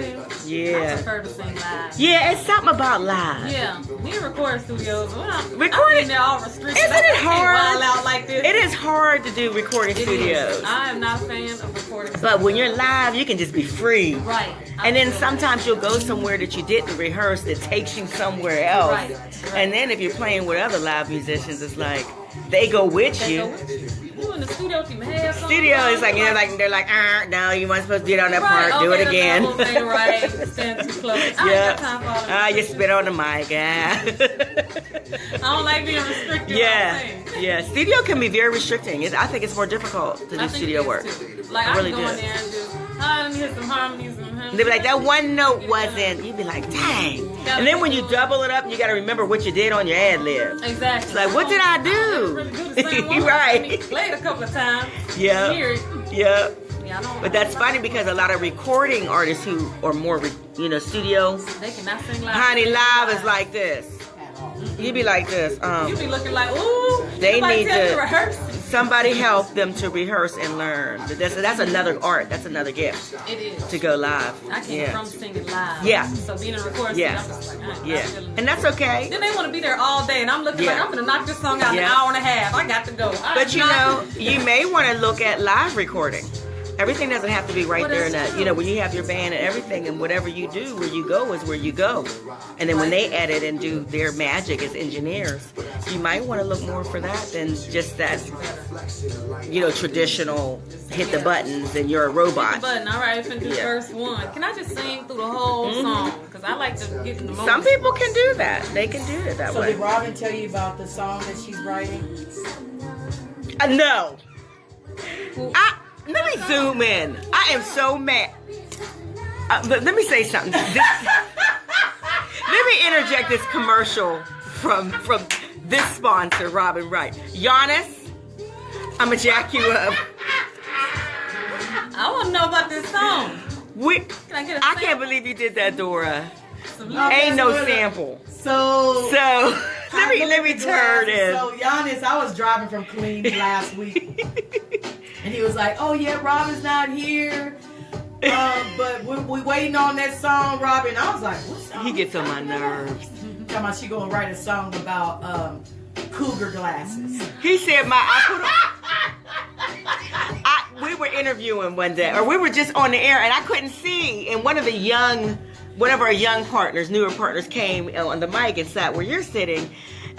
yeah. I prefer to sing live. Yeah, it's something about live. Yeah, we recording studios. Recording, they're all restricted. isn't it hard? Wild out like this. It is hard to do recording studios. I am not a fan of recording. But when you're live, you can just be free. Right. And then sometimes you'll go somewhere that you didn't rehearse that takes you somewhere else. Right. And then if you're playing with other live musicians, it's like they go with you. You in the studio with your hair on. Studio is like, you know, like they're like, no, you weren't supposed to get on that Right, part. Do okay, it again. that's the whole thing, right. Stand too close. I ain't got time for all that. You spit on the mic. I don't like being restricted. Yeah. Studio can be very restricting. I think it's more difficult to do studio work. Like I really I can go in there and just, let me hit some harmonies. They be like, that one note wasn't. You'd be like, dang. And then when you double it up, you got to remember what you did on your ad lib. Exactly. It's like, what did I do? Really do the same one. Right. I mean, play it a couple of times. Yeah. Hear it. Yeah. Yeah, But that's funny because a lot of recording artists who are more, studio, they cannot sing live. honey, live is like this. You be like this. You be looking like, ooh. They need to rehearse. Somebody help them to rehearse and learn. That's another art. That's another gift. It is. To go live. I came from singing live. Yeah. So being in a recording studio, I'm just like, I'm not feeling And that's okay. Then they want to be there all day, and I'm looking like I'm gonna knock this song out in an hour and a half. I got to go. But you may want to look at live recording. Everything doesn't have to be right there in that, when you have your band and everything, and whatever you do, where you go is where you go. And then when they edit and do their magic as engineers, you might want to look more for that than just that, traditional hit the buttons and you're a robot. Hit the button. All right, finna do verse 1. Can I just sing through the whole song? Because I like to get in the moment. Some people can do that. They can do it that way. So did Robin tell you about the song that she's writing? No. Let me zoom in. I am so mad. Let me say something. Let me interject this commercial from this sponsor, Robin Wright. Giannis, I'm going to jack you up. I want to know about this song. I can't believe you did that, Dora. No, ain't no sample. So let me turn it. So Giannis, I was driving from Queens last week, and he was like, "Oh yeah, Robin's not here, but we waiting on that song, Robin." I was like, "What song?" He gets on my nerves. Talking about she gonna write a song about cougar glasses. He said we were interviewing one day, or we were just on the air, and I couldn't see, and one of our young partners, newer partners, came on the mic and sat where you're sitting,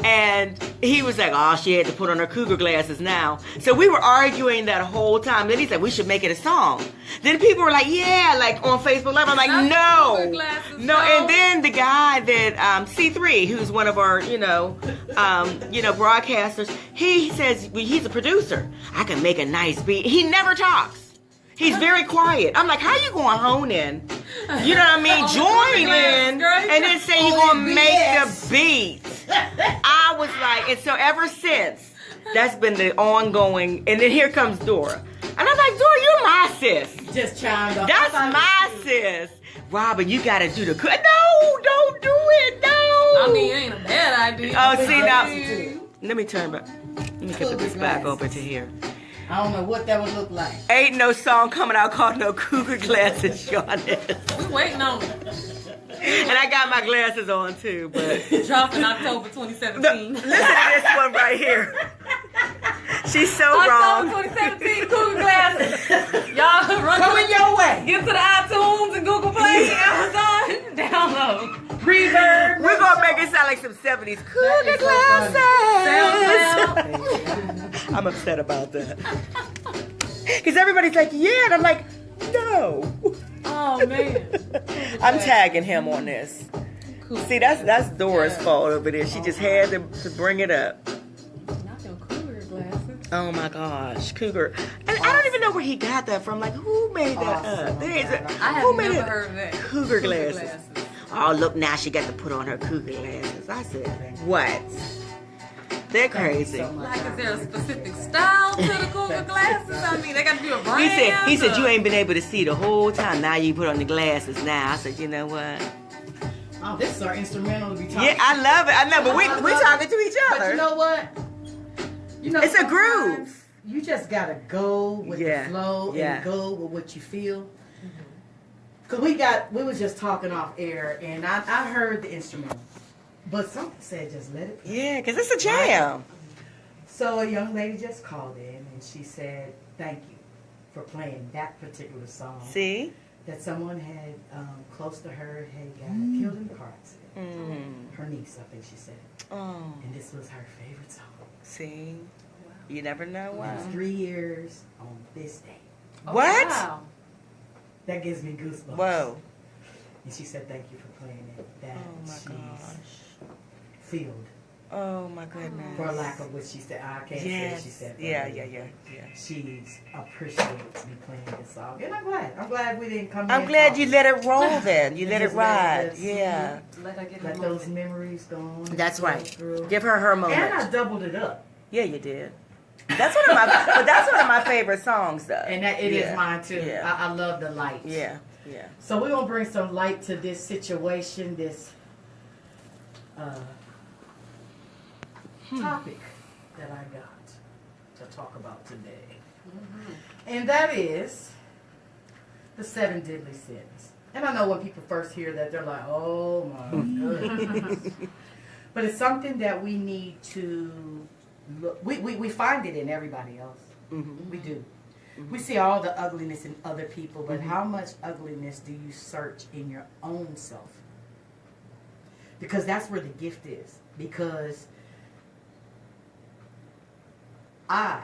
and he was like, "Oh, she had to put on her cougar glasses now." So we were arguing that whole time. Then he said, "We should make it a song." Then people were like, "Yeah," like on Facebook Live. I'm like, "No." And then the guy that C3, who's one of our broadcasters, he says he's a producer. I can make a nice beat. He never talks. He's very quiet. I'm like, how you going to hone in? You know what I mean? Join in and then say you're going to make the beat. I was like, and so ever since, that's been the ongoing. And then here comes Dora. And I'm like, Dora, you're my sis. Just chimed up. That's my sis. Robin, you got to do the... No, don't do it. No. I mean, it ain't a bad idea. Oh, see, now... Let me turn back. Let me get this back over to here. I don't know what that would look like. Ain't no song coming out called No Cougar Glasses, Giannis. We waiting on it. And I got my glasses on too, but... Dropping October 2017. Listen to this one right here. She's so wrong. October 2017, Cougar Glasses. Y'all run coming your way. Get to the iTunes and Google Play, Amazon, download. Reverb. We're gonna make it sound like some 70s cougar glasses. I'm upset about that. Because everybody's like, yeah, and I'm like, no. Oh man. I'm tagging him on this. See, that's Dora's fault over there. She just had to bring it up. Not your cougar glasses. Oh my gosh, cougar. And I don't even know where he got that from. Like, who made that up? I have Who made never it? heard of that. Cougar glasses. Oh, look, now she got to put on her cougar glasses. I said, what? They're crazy. Like, is there a specific style to the cougar glasses? I mean, they got to be a brand. He said, you ain't been able to see the whole time. Now you put on the glasses now. I said, you know what? Oh, this is our instrumental to be talking. Yeah, I love it. I know, but we're talking to each other. But you know what? It's a groove. You just gotta go with the flow and go with what you feel. Cause we was just talking off air, and I heard the instrumental, but something said just let it play. Yeah, because it's a jam. Right? So a young lady just called in, and she said, "Thank you for playing that particular song." See? That someone had close to her had got killed in a car accident. Her niece, I think she said. Oh. And this was her favorite song. See? You never know why. It was 3 years on this day. What? Wow. That gives me goosebumps. Whoa. And she said, "Thank you for playing it." That she's filled. Oh my goodness. For lack of what she said. I can't say what she said. Yeah. She's appreciates me playing this song. And I'm glad. I'm glad we didn't come I'm glad you let it roll then. You let it just ride. let Yeah. Let those memories go on. That's go right. through. Give her moment. And I doubled it up. Yeah, you did. That's one of my favorite songs though. And that it is mine too. Yeah. I love the light. Yeah. So we're gonna bring some light to this situation, this topic that I got to talk about today. And that is the 7 deadly sins. And I know when people first hear that, they're like, oh my goodness. But it's something that we need to look. We find it in everybody else. We do. We see all the ugliness in other people, but how much ugliness do you search in your own self? Because that's where the gift is. Because I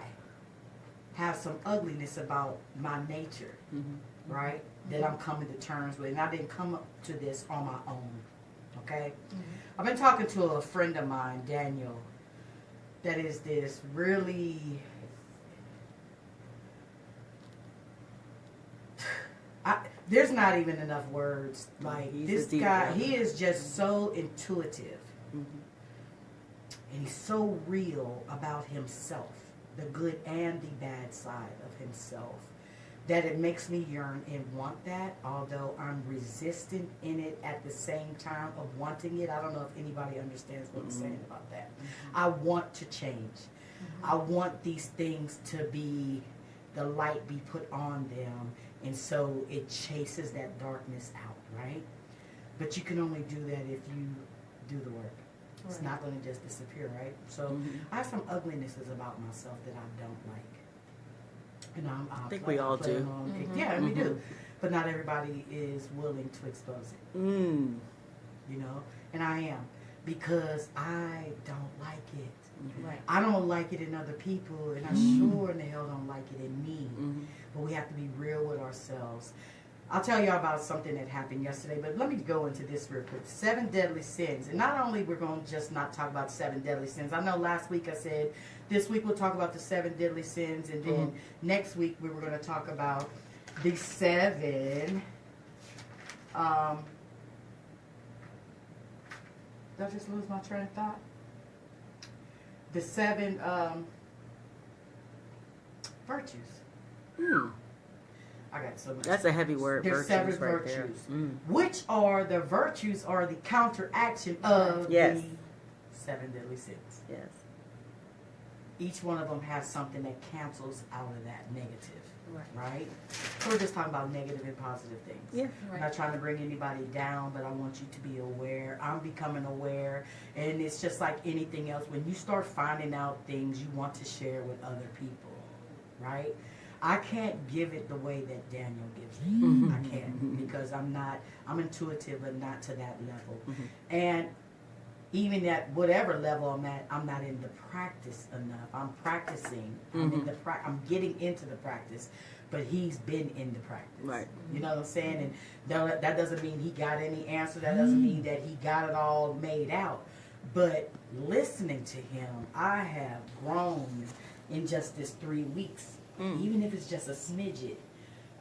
have some ugliness about my nature, right? That I'm coming to terms with. And I didn't come up to this on my own, okay? I've been talking to a friend of mine, Daniel, that is this really... there's not even enough words. Like, this guy, he is just so intuitive. And he's so real about himself, the good and the bad side of himself, that it makes me yearn and want that, although I'm resistant in it at the same time of wanting it. I don't know if anybody understands what I'm saying about that. I want to change. I want these things to be, the light be put on them, and so it chases that darkness out, right? But you can only do that if you do the work. It's not going to just disappear, right? So I have some uglinesses about myself that I don't like. And I think we all do. Yeah, we do. But not everybody is willing to expose it. You know? And I am. Because I don't like it. Right. I don't like it in other people, and I sure in the hell don't like it in me. But we have to be real with ourselves. I'll tell y'all about something that happened yesterday, but let me go into this real quick. 7 deadly sins. And not only we're going to just not talk about 7 deadly sins. I know last week I said, this week we'll talk about the 7 deadly sins, and then next week we were going to talk about the 7... did I just lose my train of thought? The 7 virtues. I got so much. That's a heavy word. There's 7 virtues. Which are the virtues or the counteraction of the 7 deadly sins. Yes. Each one of them has something that cancels out of that negative. Right? So we're just talking about negative and positive things. Yeah. I'm not trying to bring anybody down, but I want you to be aware. I'm becoming aware. And it's just like anything else. When you start finding out things you want to share with other people, right? I can't give it the way that Daniel gives it. Mm-hmm. I can't because I'm intuitive, but not to that level. Mm-hmm. And even at whatever level I'm at, I'm not in the practice enough. I'm practicing. Mm-hmm. I'm getting into the practice, but he's been in the practice. Right. You know what I'm saying? And that doesn't mean he got any answer. That doesn't mean that he got it all made out. But listening to him, I have grown in just this 3 weeks. Even if it's just a smidget,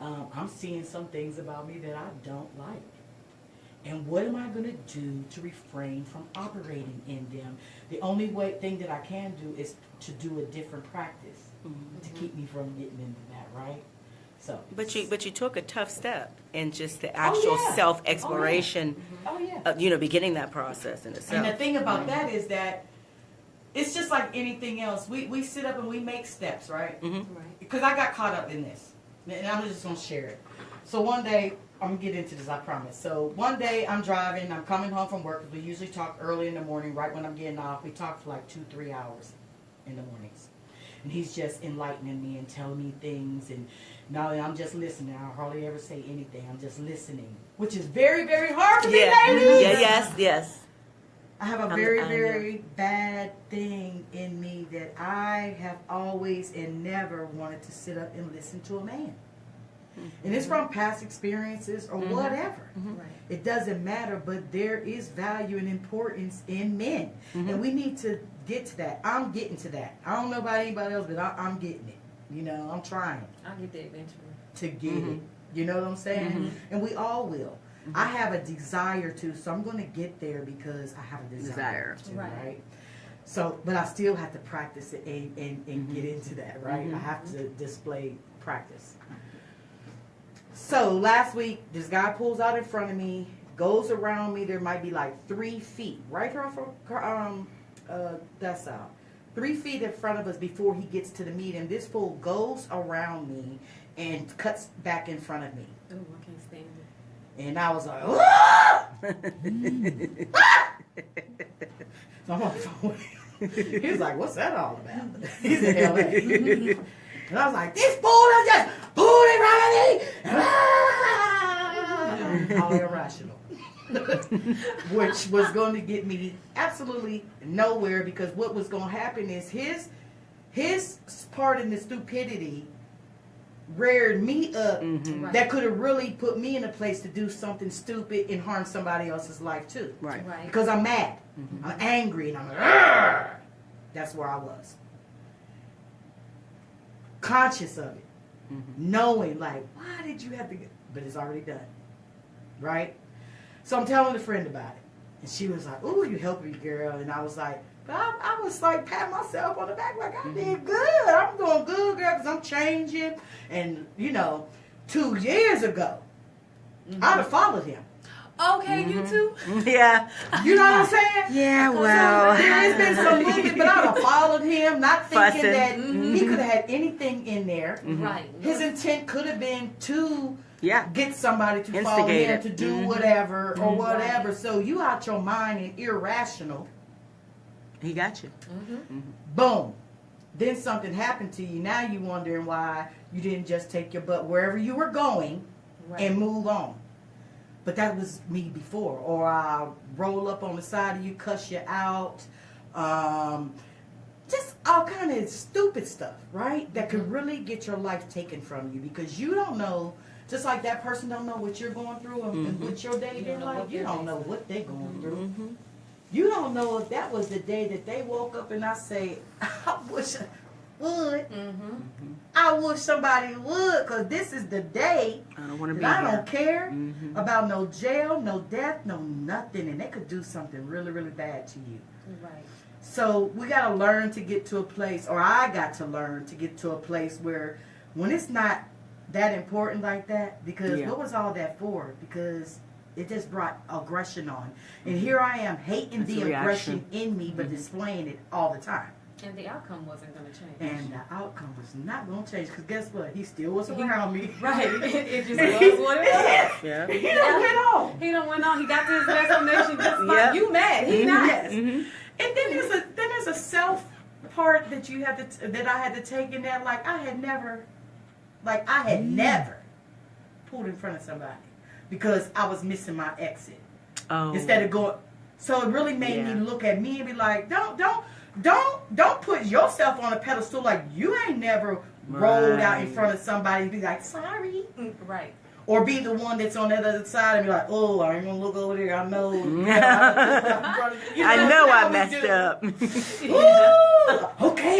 I'm seeing some things about me that I don't like. And what am I going to do to refrain from operating in them? The only thing that I can do is to do a different practice to keep me from getting into that, right? So, but you took a tough step in just the actual self-exploration, beginning that process in itself. And the thing about that is that it's just like anything else. We sit up and we make steps, right? Right. Because I got caught up in this. And I'm just going to share it. So one day, I'm going to get into this, I promise. So one day, I'm driving. I'm coming home from work. We usually talk early in the morning, right when I'm getting off. We talk for like 2-3 hours in the mornings. And he's just enlightening me and telling me things. And now I'm just listening. I hardly ever say anything. I'm just listening. Which is very, very hard for me, ladies. Yes. I have a very bad thing in me that I have always and never wanted to sit up and listen to a man. And it's from past experiences or whatever. Right. It doesn't matter, but there is value and importance in men. And we need to get to that. I'm getting to that. I don't know about anybody else, but I'm getting it. You know, I'm trying. I'll get there eventually. To get it. You know what I'm saying? And we all will. I have a desire to, so I'm going to get there because I have a desire to, right? So, but I still have to practice it and get into that, right? I have to display practice. So last week, this guy pulls out in front of me, goes around me. There might be like 3 feet, right here from that side. 3 feet in front of us before he gets to the meet, and this fool goes around me and cuts back in front of me. Oh, I can't stand it. And I was like, ah! So I'm on the phone with him. He was like, what's that all about? He's in LA. And I was like, this fool has just pulled it right at me. All irrational. Which was going to get me absolutely nowhere, because what was going to happen is his part in the stupidity reared me up that could have really put me in a place to do something stupid and harm somebody else's life too. Right. Because I'm mad. I'm angry, and I'm like, argh! That's where I was. Conscious of it. Knowing, like, why did you have to get... But it's already done. Right? So I'm telling a friend about it. And she was like, ooh, you helped me, girl. And I was like, I was like patting myself on the back like I did good. I'm doing good, girl, because I'm changing. And, 2 years ago, I'd have followed him. Okay, you too? Yeah. You know what I'm saying? Yeah, well. There has been some movement, but I'd have followed him, not thinking Fussing. that he could have had anything in there. Right. His intent could have been to Yeah. get somebody to follow Instigate him it. to do whatever or whatever. So you out your mind and irrational. He got you. Boom. Then something happened to you. Now you wondering why you didn't just take your butt wherever you were going and move on. But that was me before. Or I'll roll up on the side of you, cuss you out. Just all kind of stupid stuff, right? That could really get your life taken from you, because you don't know, just like that person don't know what you're going through and what your day been like. You don't know what they're going through. You don't know if that was the day that they woke up and I say, I wish I would. I wish somebody would, because this is the day I don't want to be that I here. don't care about no jail, no death, no nothing. And they could do something really, really bad to you. Right. So we got to learn to get to a place, or I got to learn to get to a place where when it's not that important like that, because what was all that for? Because it just brought aggression on. And here I am hating It's the a reaction. aggression in me, but displaying it all the time. And the outcome wasn't going to change. And the outcome was not going to change, because guess what? He still was around me. Right. It just was what it was. Yeah. He don't get on. He done went on. He got to his destination just like you mad. He not. Yes. And then there's a self part that you have to that I had to take in that, like I had never Like I had never pulled in front of somebody because I was missing my exit. Oh. Instead of going, so it really made me look at me and be like, don't put yourself on a pedestal like you ain't never rolled out in front of somebody and be like, sorry. Right. Or be the one that's on the other side and be like, oh, I ain't gonna look over there. I know. I know I messed up. Okay.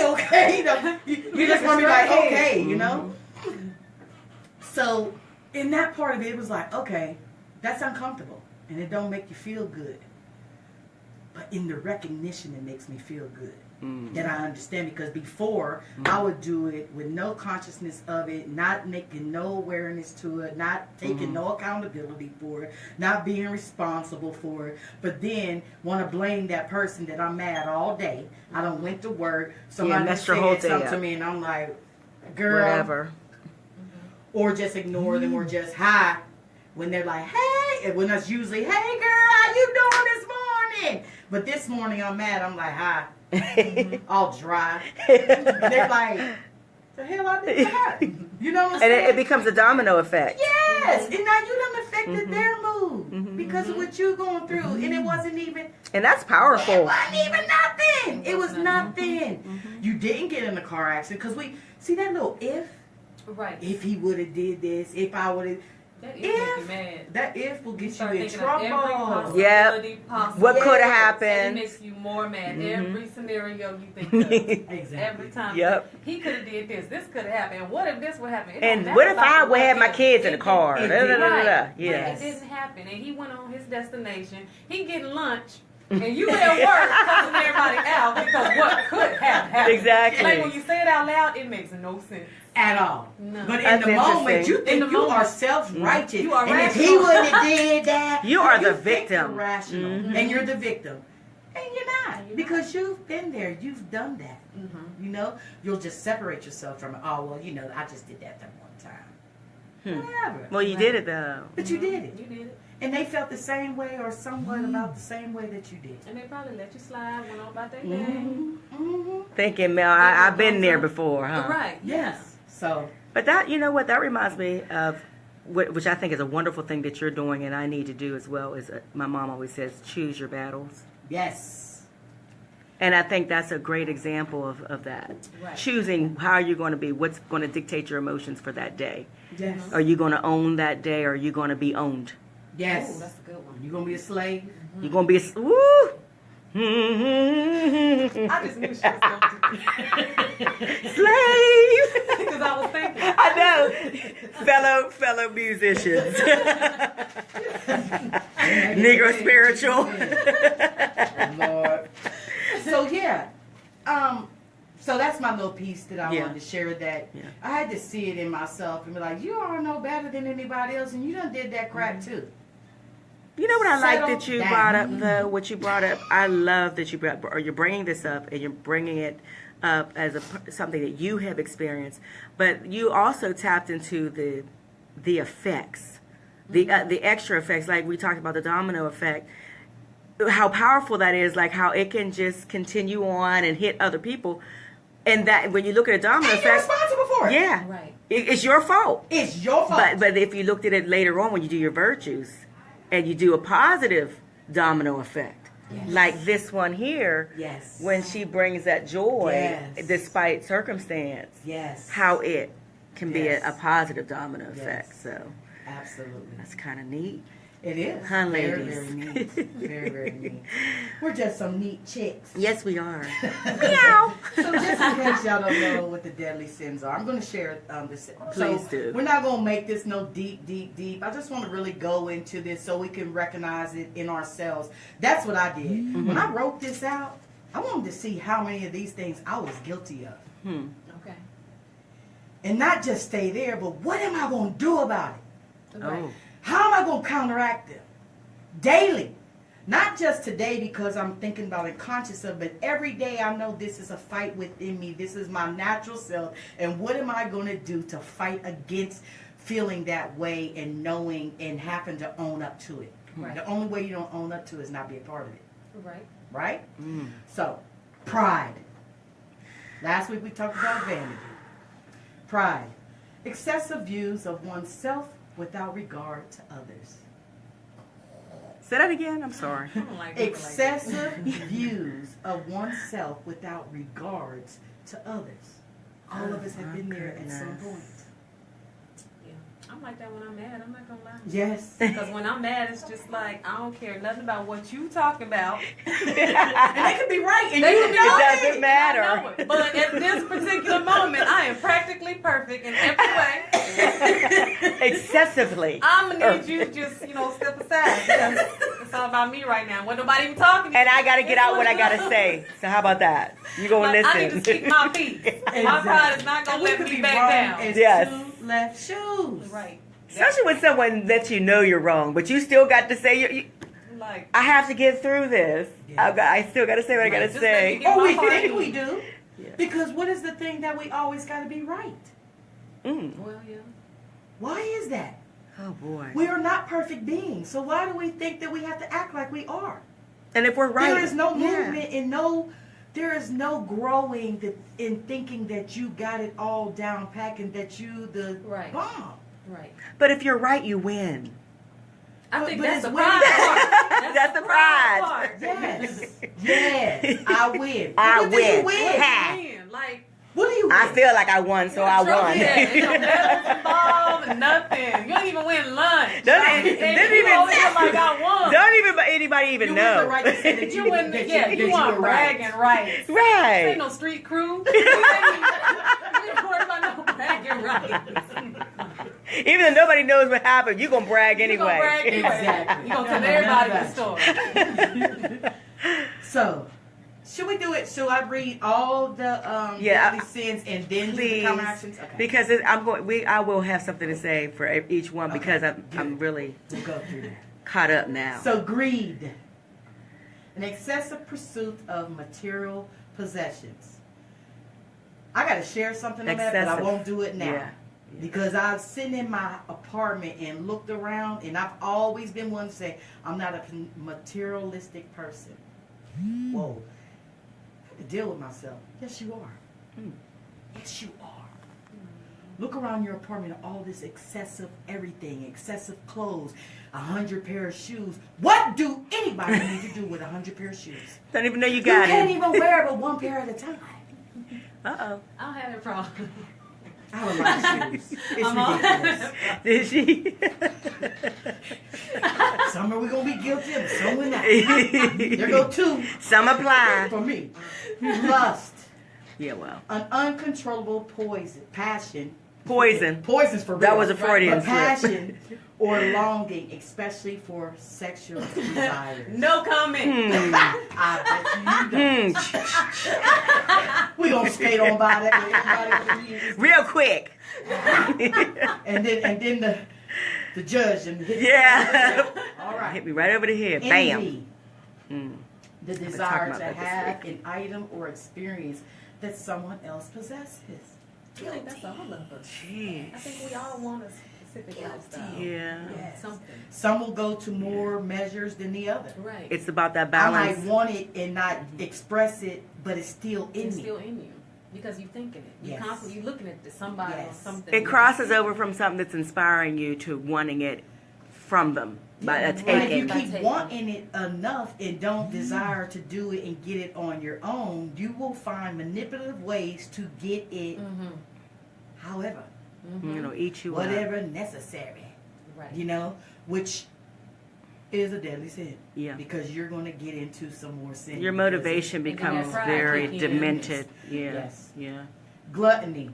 You just want to be like, okay, you know? So in that part of it, it was like, okay, that's uncomfortable. And it don't make you feel good. But in the recognition, it makes me feel good. That I understand, because before I would do it with no consciousness of it, not making no awareness to it, not taking no accountability for it, not being responsible for it, but then want to blame that person that I'm mad all day. I done went to work, somebody said something to me, and I'm like, girl, whatever. Or just ignore them, or just hi when they're like, hey, and when that's usually, hey girl, how you doing this morning? But this morning I'm mad, I'm like, hi. All dry. And they're like, the hell I did that? You know what I'm saying? And it becomes a domino effect. Yes. And now you done affected their mood because of what you going through. And it wasn't even. And that's powerful. It wasn't even nothing. It was nothing. You didn't get in a car accident because we see that little if. Right. If he would have did this, if I would have. That if make you mad. That if will get you Start in thinking of every trouble. possibility possible. What could have And it happened? makes you more mad. Every scenario you think of. Exactly. Every time. Yep. He could have did this. This could have happened. What if this would happen? It don't And matter what if about I the would have what my if. kids in the car? It Da, da, da, da, da. Right. Yes. But it didn't happen. And he went on his destination. He getting lunch. And you at work cussing everybody out because what could have happened. Exactly. Like when you say it out loud, it makes no sense. At all. No. But in That's the moment, interesting. you think you are self-righteous. You are and if rational. he wouldn't have did that, You are the think victim. You're rational. And you're the victim. And you're not. Because you've been there. You've done that. You know? You'll just separate yourself from it. Oh, well, you know, I just did that one time. Whatever. Well, you did it though. But you did it. You did it. And they felt the same way or somewhat about the same way that you did. And they probably let you slide, went on about their day. Thinking, Mel, I've been there before, huh? Right. Yes. So. But that, you know what, that reminds me of, which I think is a wonderful thing that you're doing and I need to do as well, is my mom always says, choose your battles. Yes. And I think that's a great example of that. Right. Choosing how you're going to be, what's going to dictate your emotions for that day. Yes. Are you going to own that day or are you going to be owned? Yes. Ooh, that's a good one. You gonna be a slave? You're going to be a, woo! I just knew she was going to. Slave! Because I was thinking. I know. Fellow musicians. Negro spiritual. Lord. So yeah. So that's my little piece that I wanted to share, that I had to see it in myself and be like, you are no better than anybody else and you done did that crap too. You know what I like Settle that you down. brought up, though? What you brought up, I love that you're bringing this up and you're bringing it up as something that you have experienced. But you also tapped into the effects, the extra effects, like we talked about the domino effect. How powerful that is, like how it can just continue on and hit other people, and that when you look at a domino And you're effect, responsible for it. yeah, Right. it's your fault. It's your fault. But if you looked at it later on when you do your virtues and you do a positive domino effect, like this one here, when she brings that joy despite circumstance, how it can be a positive domino effect. So absolutely. that's kind of neat. It is. Huh, Very, ladies? very neat. Very, very neat. We're just some neat chicks. Yes, we are. Meow. So just in case y'all don't know what the deadly sins are, I'm going to share this. Please do. We're not going to make this no deep. I just want to really go into this so we can recognize it in ourselves. That's what I did. When I wrote this out, I wanted to see how many of these things I was guilty of. Okay. And not just stay there, but what am I going to do about it? Right. Oh. How am I going to counteract them? Daily. Not just today because I'm thinking about it, conscious of it. Every day I know this is a fight within me. This is my natural self. And what am I going to do to fight against feeling that way and knowing and having to own up to it? Right. The only way you don't own up to it is not be a part of it. Right. Right? So, pride. Last week we talked about vanity. Pride. Excessive views of oneself without regard to others. Say that again. I'm sorry. I don't like people Excessive views of oneself without regards to others. All of us have been there at some point. I'm like that when I'm mad. I'm not gonna lie. Yes. Because when I'm mad, it's just like I don't care nothing about what you talking about. And they could be right, and They you could be know right. it. Doesn't matter. I know it. But at this particular moment, I am practically perfect in every way. Excessively. I'm gonna need you to just, step aside. Because it's all about me right now. What nobody even talking to And me. I got to get out what I got to say. So how about that? You going to Like, listen? I need to keep my peace. My pride is not gonna And we let could me be back wrong down. as Yes. two left shoes. Right. Especially when someone lets you know you're wrong, but you still got to say, Like, I have to get through this. Yes. I still got to say what I got to Just let me say. get Oh, we my part. think we do. Yeah. Because what is the thing that we always got to be right? well, yeah. Why is that? Oh, boy. We are not perfect beings. So why do we think that we have to act like we are? And if we're right. There is no yeah. movement and there is no growing in thinking that you got it all down pat and that you the Right. bomb. Right. But if you're right, you win. I But- think but that's it's the when- pride part. That's the pride. part. Yes. Yes. I win. I What do you win. win? Ha. Man, like, What do you win? I feel like I won, so I won. Yeah, ain't no medals involved and nothing. You don't even win lunch. Doesn't You over here like I won. Don't even anybody even You know. win the right to say that You wouldn't, that yeah, that you want were right. bragging rights. This Right. ain't no street crew. You ain't worried about no bragging rights. Even though nobody knows what happened, you're going to brag You gonna anyway. brag anyway. Exactly. You gonna tell everybody the story. So, should we do it? Should I read all the Yeah, deadly sins and then do the Please, counter actions? Okay. because I will have something to say for each one because I'm good. really We'll go through that. caught up now. So, greed. An excessive pursuit of material possessions. I got to share something on that, but I Excessive. won't do it now. Yeah. Because I was sitting in my apartment and looked around, and I've always been one to say, I'm not a materialistic person. Whoa. I have to deal with myself. Yes, you are. Yes, you are. Look around your apartment, all this excessive everything, excessive clothes, 100 pair of shoes. What do anybody need to do with 100 pair of shoes? Don't even know you You got can't it. even wear but one pair at a time. Uh-oh. I don't have that problem. I have a lot of shoes. It's I'm all- ridiculous. Did she? Some are we gonna be guilty of, some we're not. There go two Some apply. for me. Lust, Yeah, well. an uncontrollable passion. Poison. Poison's for real. That was a Freudian But slip. passion or longing, especially for sexual desires. No comment. I bet you don't. We gonna skate on by that. Everybody Real quick. and then the judge and hit. Yeah. All right. Hit me right over the head. Envy. Bam. The talking desire about to that this have an item or experience that someone else possesses. I think that's all of us. Jeez. I think we all want a specific lifestyle. Yeah. Yes. Something. Some will go to more measures than the other. Right. It's about that I balance. might want it and not express it, but it's still in It's me. still in you because you're thinking it. You Yes. constantly you looking at somebody or Yes. something. It crosses over from something that's inspiring you to wanting it from them. By And if taking. you keep Taking. wanting it enough and don't desire to do it and get it on your own, you will find manipulative ways to get it, however, Eat you up. whatever necessary. Right. Which is a deadly sin. Yeah. Because you're going to get into some more sin. Your because motivation And becomes that pride very kick in. demented. Yeah. Yes. Yeah. Gluttony.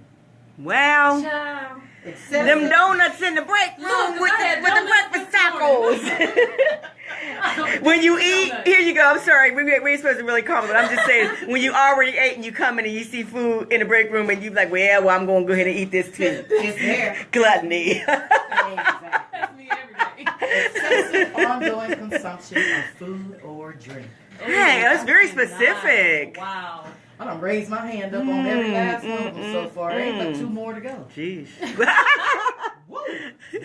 Well, Child. Excessive. them donuts in the break room Look, with I had the donuts breakfast this tacos. When you eat, here you go. I'm sorry, we ain't supposed to really comment, but I'm just saying, when you already ate and you come in and you see food in the break room and you like, well, I'm going to go ahead and eat this too. It's there. Gluttony. Exactly. That's me every day. Excessive ongoing consumption of food or drink. Hey, that's very Nice. specific. Wow. I done raised my hand up on every last one of them so far. There ain't but two more to go. Jeez. Woo.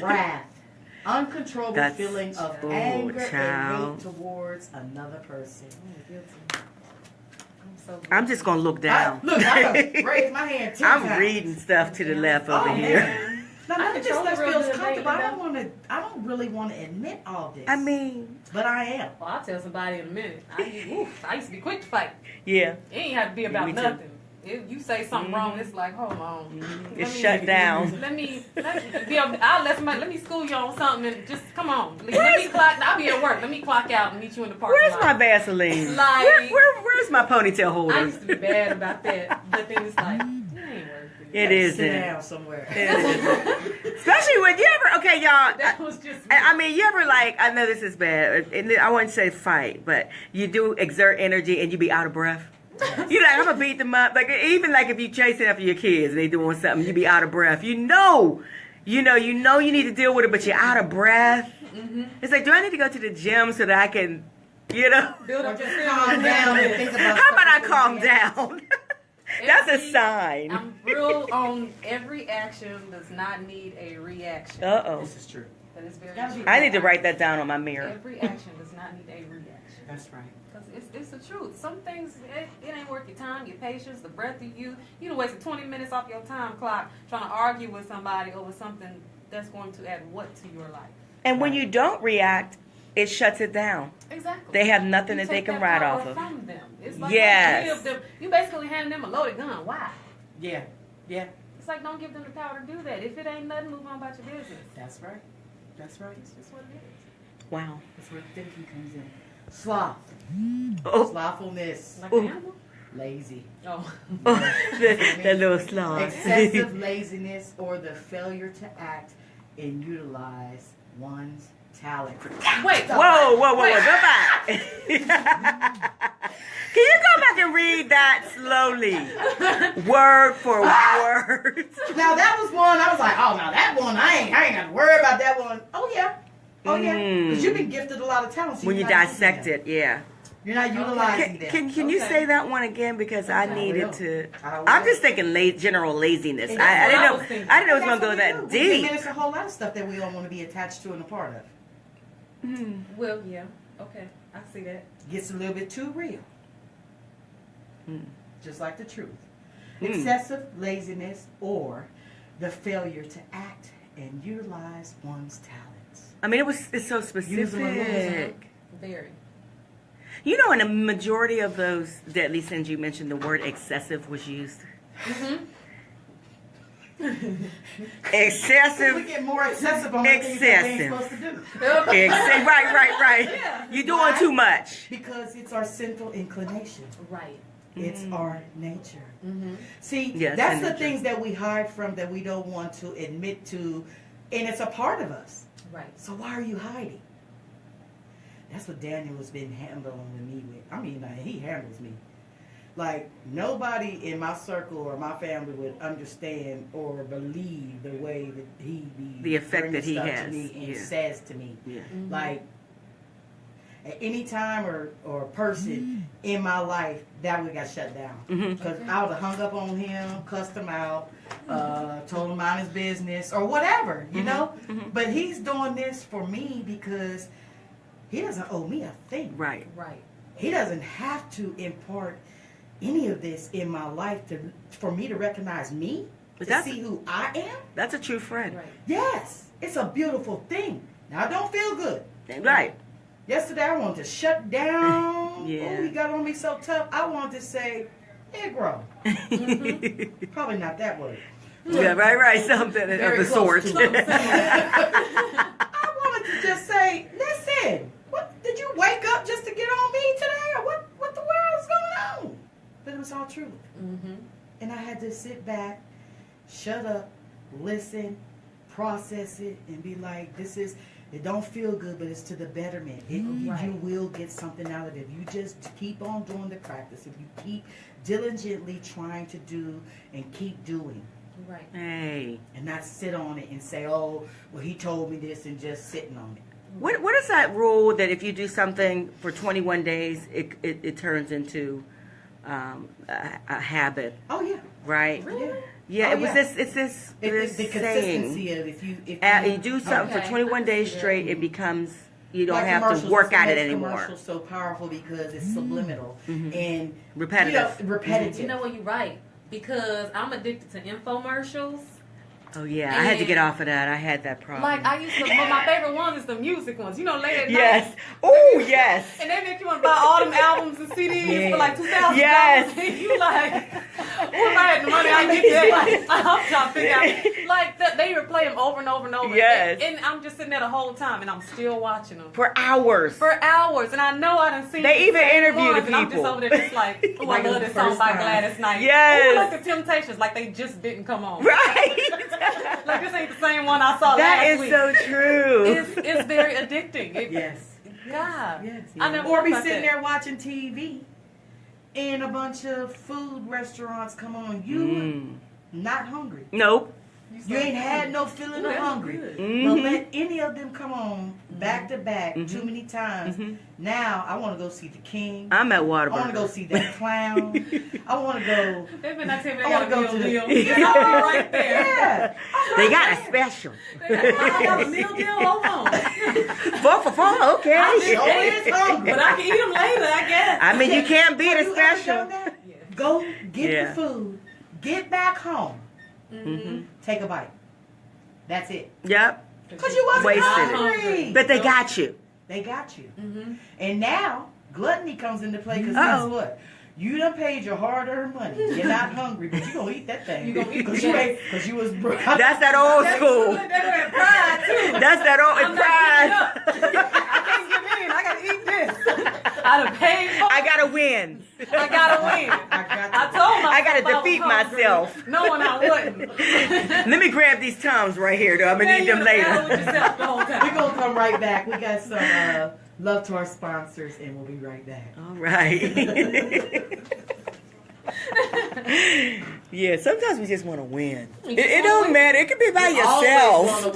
Wrath. Uncontrollable That's- feeling of oh, anger and child. hate towards another person. I'm so I'm just going to look down. I done raised my hand 10 times. I'm reading stuff to the left over Oh, here. man. none of this stuff real feels good comfortable. lately, I don't really want to admit all this. I mean, but I am. Well, I'll tell somebody in a minute. I used to be quick to fight. yeah. It ain't have to be about Me too. nothing. If you say something wrong, it's like, hold on. It's shut down. Let me let me school you on something and just come on. Let me clock. I'll be at work. Let me clock out and meet you in the parking Where's lot. my Vaseline? Like, Where's my ponytail holder? I used to be bad about that, but then it's like, it ain't worth it. It isn't. Sit down somewhere. Especially when you ever, okay, y'all. That was just. I mean, you ever like, I know this is bad, and I wouldn't say fight, but you do exert energy and you be out of breath. You like, I'm gonna beat them up. Like, even like if you chasing after your kids and they doing something, you be out of breath. You know you need to deal with it, but you're out of breath. Mm-hmm. It's like, do I need to go to the gym so that I can, build up your calm down and think about how about I stuff calm that down? That's a sign. I'm real on every action does not need a reaction. Uh-oh. This is true. That is very Gotta true. be- I need to write that down on my mirror. Every action does not need a reaction. That's right. Because it's the truth. Some things, it ain't worth your time, your patience, the breath of you. You done wasted 20 minutes off your time clock trying to argue with somebody over something that's going to add what to your life. And when you don't react, it shuts it down. Exactly. They have nothing You that they take can that ride power off of. from them. It's like, Yes. don't give them, you basically hand them a loaded gun. Why? Yeah. Yeah. It's like, don't give them the power to do that. If it ain't nothing, move on about your business. That's right. That's right. It's just what it is. Wow. That's where thinking comes in. Sloth. Oh, Slothfulness. Like Ooh. an animal? Lazy. Oh. that little sloth. Excessive laziness or the failure to act and utilize one's talent. Wait. Whoa, go back. Can you go back and read that slowly? Word for word. Now that was one I was like, oh, now that one I ain't got to worry about that one. Oh yeah, because you've been gifted a lot of talents. When you dissect it, yeah. you're not utilizing them. Can you Okay. say that one again, because I I needed will. to. I will. I'm just thinking general laziness. And I that's what I was didn't thinking. know. I didn't know it was That's gonna go what that we do. deep. And it's a whole lot of stuff that we don't want to be attached to and a part of. Well, yeah. Okay. I see that. Gets a little bit too real. Mm. Just like the truth. Mm. Excessive laziness or the failure to act and utilize one's talents. I mean, it's so Use them or lose them. specific. Very. You know, in a majority of those deadly sins you mentioned, the word excessive was used. Mm-hmm. We Excessive. get more excessive on the things that we ain't supposed to do. Right. Yeah. You're doing too much. Because it's our sinful inclination. Right. It's our nature. Mm-hmm. See, Yes, that's our the nature. things that we hide from, that we don't want to admit to, and it's a part of us. Right. So why are you hiding? That's what Daniel has been handling me with. I mean, he handles me. Like, nobody in my circle or my family would understand or believe the way that he be The effect bringing that he stuff has, to me and yeah. says to me. Yeah. Mm-hmm. Like, at any time or person in my life, that would got shut down. Mhm. Because I would have hung up on him, cussed him out, told him mind his business, or whatever, you know? Mhm. But he's doing this for me because he doesn't owe me a thing. Right. Right. He doesn't have to impart any of this in my life for me to recognize me, But to that's- see who I am. That's a true friend. Right. Yes, it's a beautiful thing. Now, I don't feel good. Right. Yesterday, I wanted to shut down. Yeah. Oh, he got on me so tough. I wanted to say, Negro. Probably not that word. Yeah, right. Something of Very the close sort. to it. I wanted to just say, listen, what did you wake up just to get on me today? Or what the world is going on? But it was all truth. Mm-hmm. And I had to sit back, shut up, listen, process it, and be like, it don't feel good, but it's to the betterment. Right. You will get something out of it. If you just keep on doing the practice, if you keep diligently trying to do and keep doing, Right. Hey. and not sit on it and say, oh, well, he told me this, and just sitting on it. What is that rule that if you do something for 21 days, it turns into a habit, Oh, yeah. right? Yeah. Yeah, Oh, it was yeah. this It's the saying. consistency of if you You do something Okay, for 21 I days see that. straight, it becomes, you don't Like have to commercials, work that's at what it makes anymore. Commercials so powerful because it's subliminal and Repetitive. repetitive. You know what, you're right. Because I'm addicted to infomercials. Oh yeah, I had to get off of that. I had that problem. Like I used to, but my favorite ones is the music ones. You know, late at night. Yes. Oh yes. And they make you want to buy all them albums and CDs for like $2,000. Yes. And you like, well, if I had the money, I'd get that. I'm trying to figure out. Like they would play them over and over and over. Yes. And I'm just sitting there the whole time, and I'm still watching them For hours. for hours. And I know I done seen. They even interview the and I'm just people. over there just like, oh, I love this song by Gladys Knight. Yes. Ooh, like the Temptations, like they just didn't come on. Right. Like this ain't the same one I saw That last is week. so true. It's very addicting. Yes. God. Yes. I never Or thought be about sitting that. there watching TV, and a bunch of food restaurants come on. You not hungry. Nope. You ain't had no feeling of that's hungry. good. But let any of them come on back to back too many times. Now I want to go see the King. I'm at I want to Whataburger. go see that clown. I want to go. They been not telling me I they wanna got a go to meal the- deal. Yeah, I'll be right there. Yeah. They got a special. I got a meal deal. Hold on. 4 for 4, okay. Always hungry. But I can eat them later, I guess. I mean, you can't beat Have a you ever special. done that? Go get Yeah. the food. Get back home. Mm-hmm. Take a bite. That's it. Yep. Because you wasn't Wasted it. hungry. But they got you. They got you. Mm-hmm. And now, gluttony comes into play because Uh-oh. guess what? You done paid your hard-earned money. You're not hungry, but you gonna eat that thing. You gonna eat because it. because you was broke. That's that old school. That pride, too. That's that old I'm not giving pride. up. I can't give in. I gotta eat this. I done paid for it. I gotta win. I gotta win. I told myself I gotta was defeat hungry, myself. knowing I wouldn't. Let me grab these Tums right here, though. I'm gonna need them With later. yourself the whole time. We're gonna come right back. We got some love to our sponsors, and we'll be right back. All right. Yeah, sometimes we just want to win. It don't matter. It could be by yourself.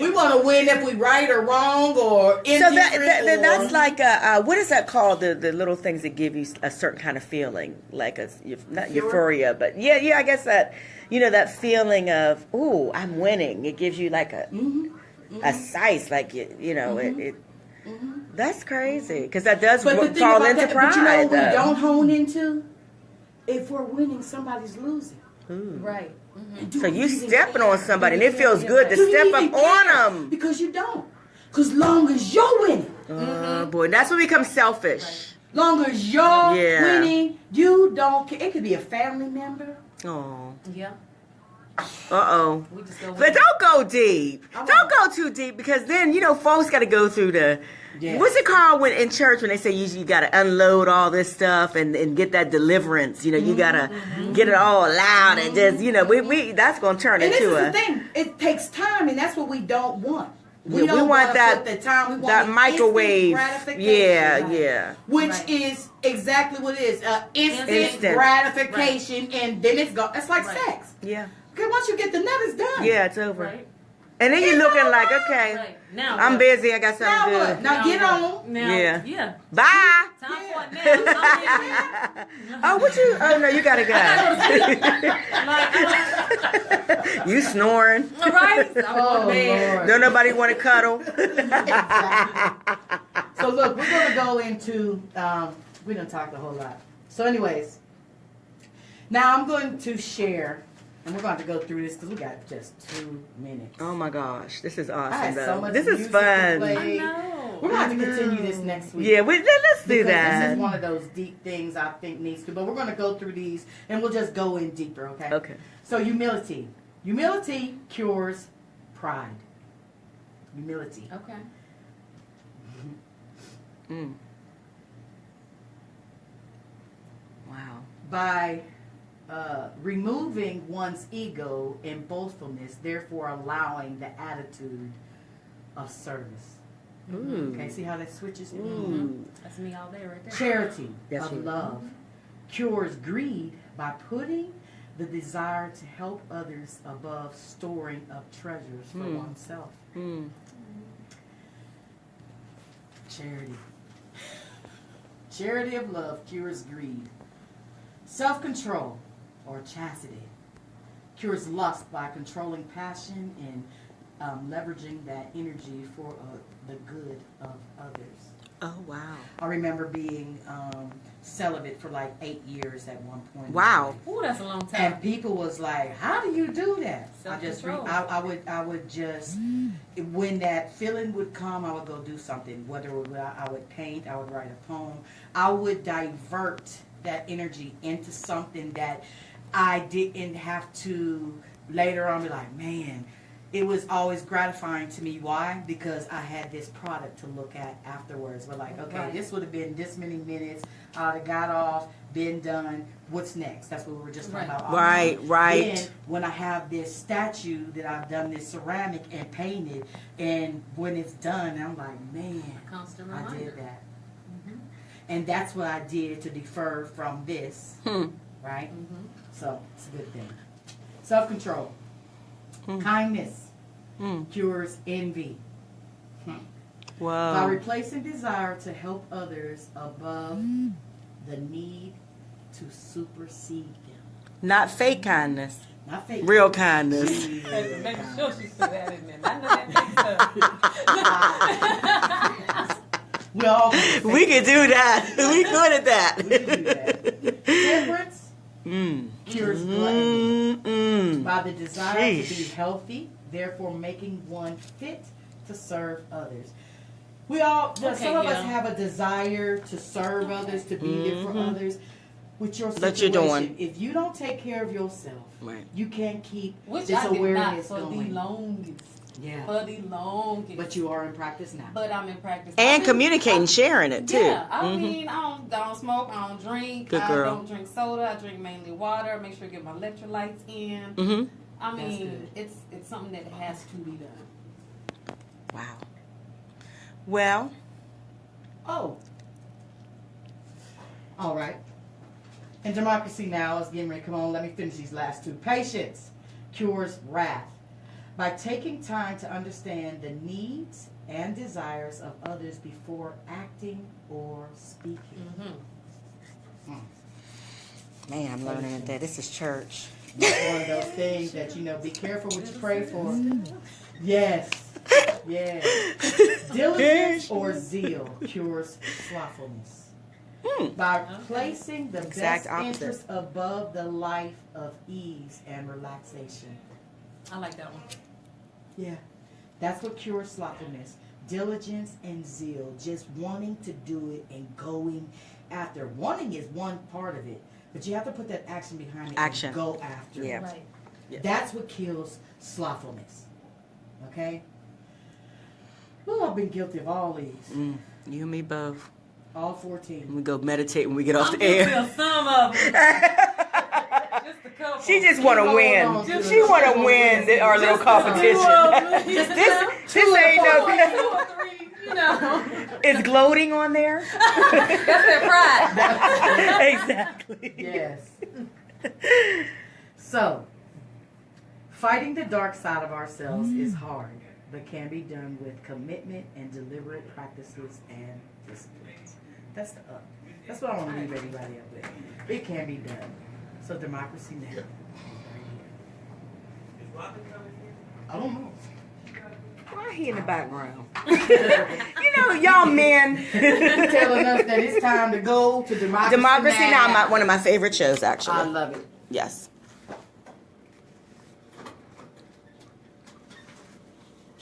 We want to win if we right or wrong or So that's like what is that called? The little things that give you a certain kind of feeling, like not euphoria, but yeah. I guess that that feeling of I'm winning. It gives you like a size, like it. That's crazy because that does fall into pride. But you know what we don't hone into? If we're winning, somebody's losing. Right. Mm-hmm. So you stepping on somebody, and it feels good to step up on them. Because you don't. Because long as you're winning. Boy, that's when we become selfish. Right. Long as you're winning, you don't care. It could be a family member. Oh. Yeah. Uh-oh. We just go with But don't go deep. I Don't go too deep because then, folks got to go through the... Yeah. What's it called when in church when they say you got to unload all this stuff and get that deliverance? You got to get it all out and just, we that's going to turn And into this is the thing. It takes time, and that's what we don't want. We don't want wanna that- put the time. We want that instant microwave. gratification. Yeah. Which is exactly what it is. Instant Instant. gratification, and then it's gone. It's like Right. sex. Yeah. Okay, once you get the nut, it's done. Yeah, it's over. Right. And then you're looking like, okay, Right. Now I'm what? busy. I got something Now to what? do. Now get on. Now, Yeah. Yeah. Bye. Time for it now. I'm busy. Oh, what you? Oh no, you gotta Like, go. You snoring. all right. I'm Oh, on bed. Lord. Don't nobody want to cuddle. So look, we're going to go into, we done talked a whole lot. So anyways, now I'm going to share, and we're going to have to go through this because we got just 2 minutes. Oh my gosh, this is I awesome had though. so much This is music to fun. play. I know. We're going to have to continue this next week. Yeah, let's do Because that. this is one of those deep things I think needs to, but we're going to go through these and we'll just go in deeper, okay? Okay. So humility. Humility cures pride. Humility. Okay. Mm. Wow. By removing one's ego and boastfulness, therefore allowing the attitude of service. Ooh. Okay, see how that switches? Ooh. That's me all day right there. Charity That's of you. love cures greed by putting the desire to help others above storing up treasures for oneself. Mm. Charity. Charity of love cures greed. Self-control, or chastity, cures lust by controlling passion and leveraging that energy for the good of others. Oh, wow. I remember being celibate for like 8 years at one point. Wow. Ooh, that's a long time. And people was like, "How do you do that?" Self-control. I would just, when that feeling would come, I would go do something. Whether I would paint, I would write a poem, I would divert that energy into something that I didn't have to later on be like, man. It was always gratifying to me. Why? Because I had this product to look at afterwards. But like, okay, this would have been this many minutes. I'd have got off, been done. What's next? That's what we were just talking about. Right. Then when I have this statue that I've done this ceramic and painted, and when it's done, I'm like, man, Constant I reminder. did that. And that's what I did to defer from this. Right? So it's a good thing. Self-control. Kindness cures envy. By Wow. replacing desire to help others above the need to supersede them. Not fake kindness. Not fake. Real kindness. Make sure she put that in there. I know that makes sense. We all We can do that. We good at that. We can do that. Temperance cures gluttony. By the desire to be healthy, therefore making one fit to serve others. We all, some of us have a desire to serve others, to be there for others. With your That situation, you're doing. if you don't take care of yourself, Right. you can't keep Which this I did not awareness for the going. longest. Yeah, For the longest. but you are in practice now. But I'm in practice. And communicating, sharing it too. Yeah, I mean, I don't smoke, I don't drink, Good I girl. don't drink soda, I drink mainly water, make sure I get my electrolytes in. I mean, it's something that has to be done. Wow. Well, Oh. All right. And democracy now is getting ready. Come on, let me finish these last two. Patience cures wrath. By taking time to understand the needs and desires of others before acting or speaking. man, I'm learning that this is church. It's one of those things that, be careful what you pray for. Yes. Yes. Diligence or zeal cures slothfulness. By placing the Exact best opposite. interest above the life of ease and relaxation. I like that one. Yeah. That's what cures slothfulness. Diligence and zeal. Just wanting to do it and going after. Wanting is one part of it, but you have to put that action behind it Action. and go after it. Yeah. Right. Yeah. That's what kills slothfulness. Okay? Well, I've been guilty of all these. You and me both. All 14. We go meditate when we get off I'm the air. guilty of some of them. Just a couple. She just want to Hold win. on to She it. want to win our little competition. Just This ain't no. 2 or 3, Is gloating on there? That's their pride. Exactly. Yes. So, fighting the dark side of ourselves is hard, but can be done with commitment and deliberate practices and disciplines. That's what I want to leave everybody up with. It can be done. So democracy now. I don't know. Why he in the background? Y'all men. Telling us that it's time to go to democracy, Democracy Now, now. one of my favorite shows, I actually. love it. Yes.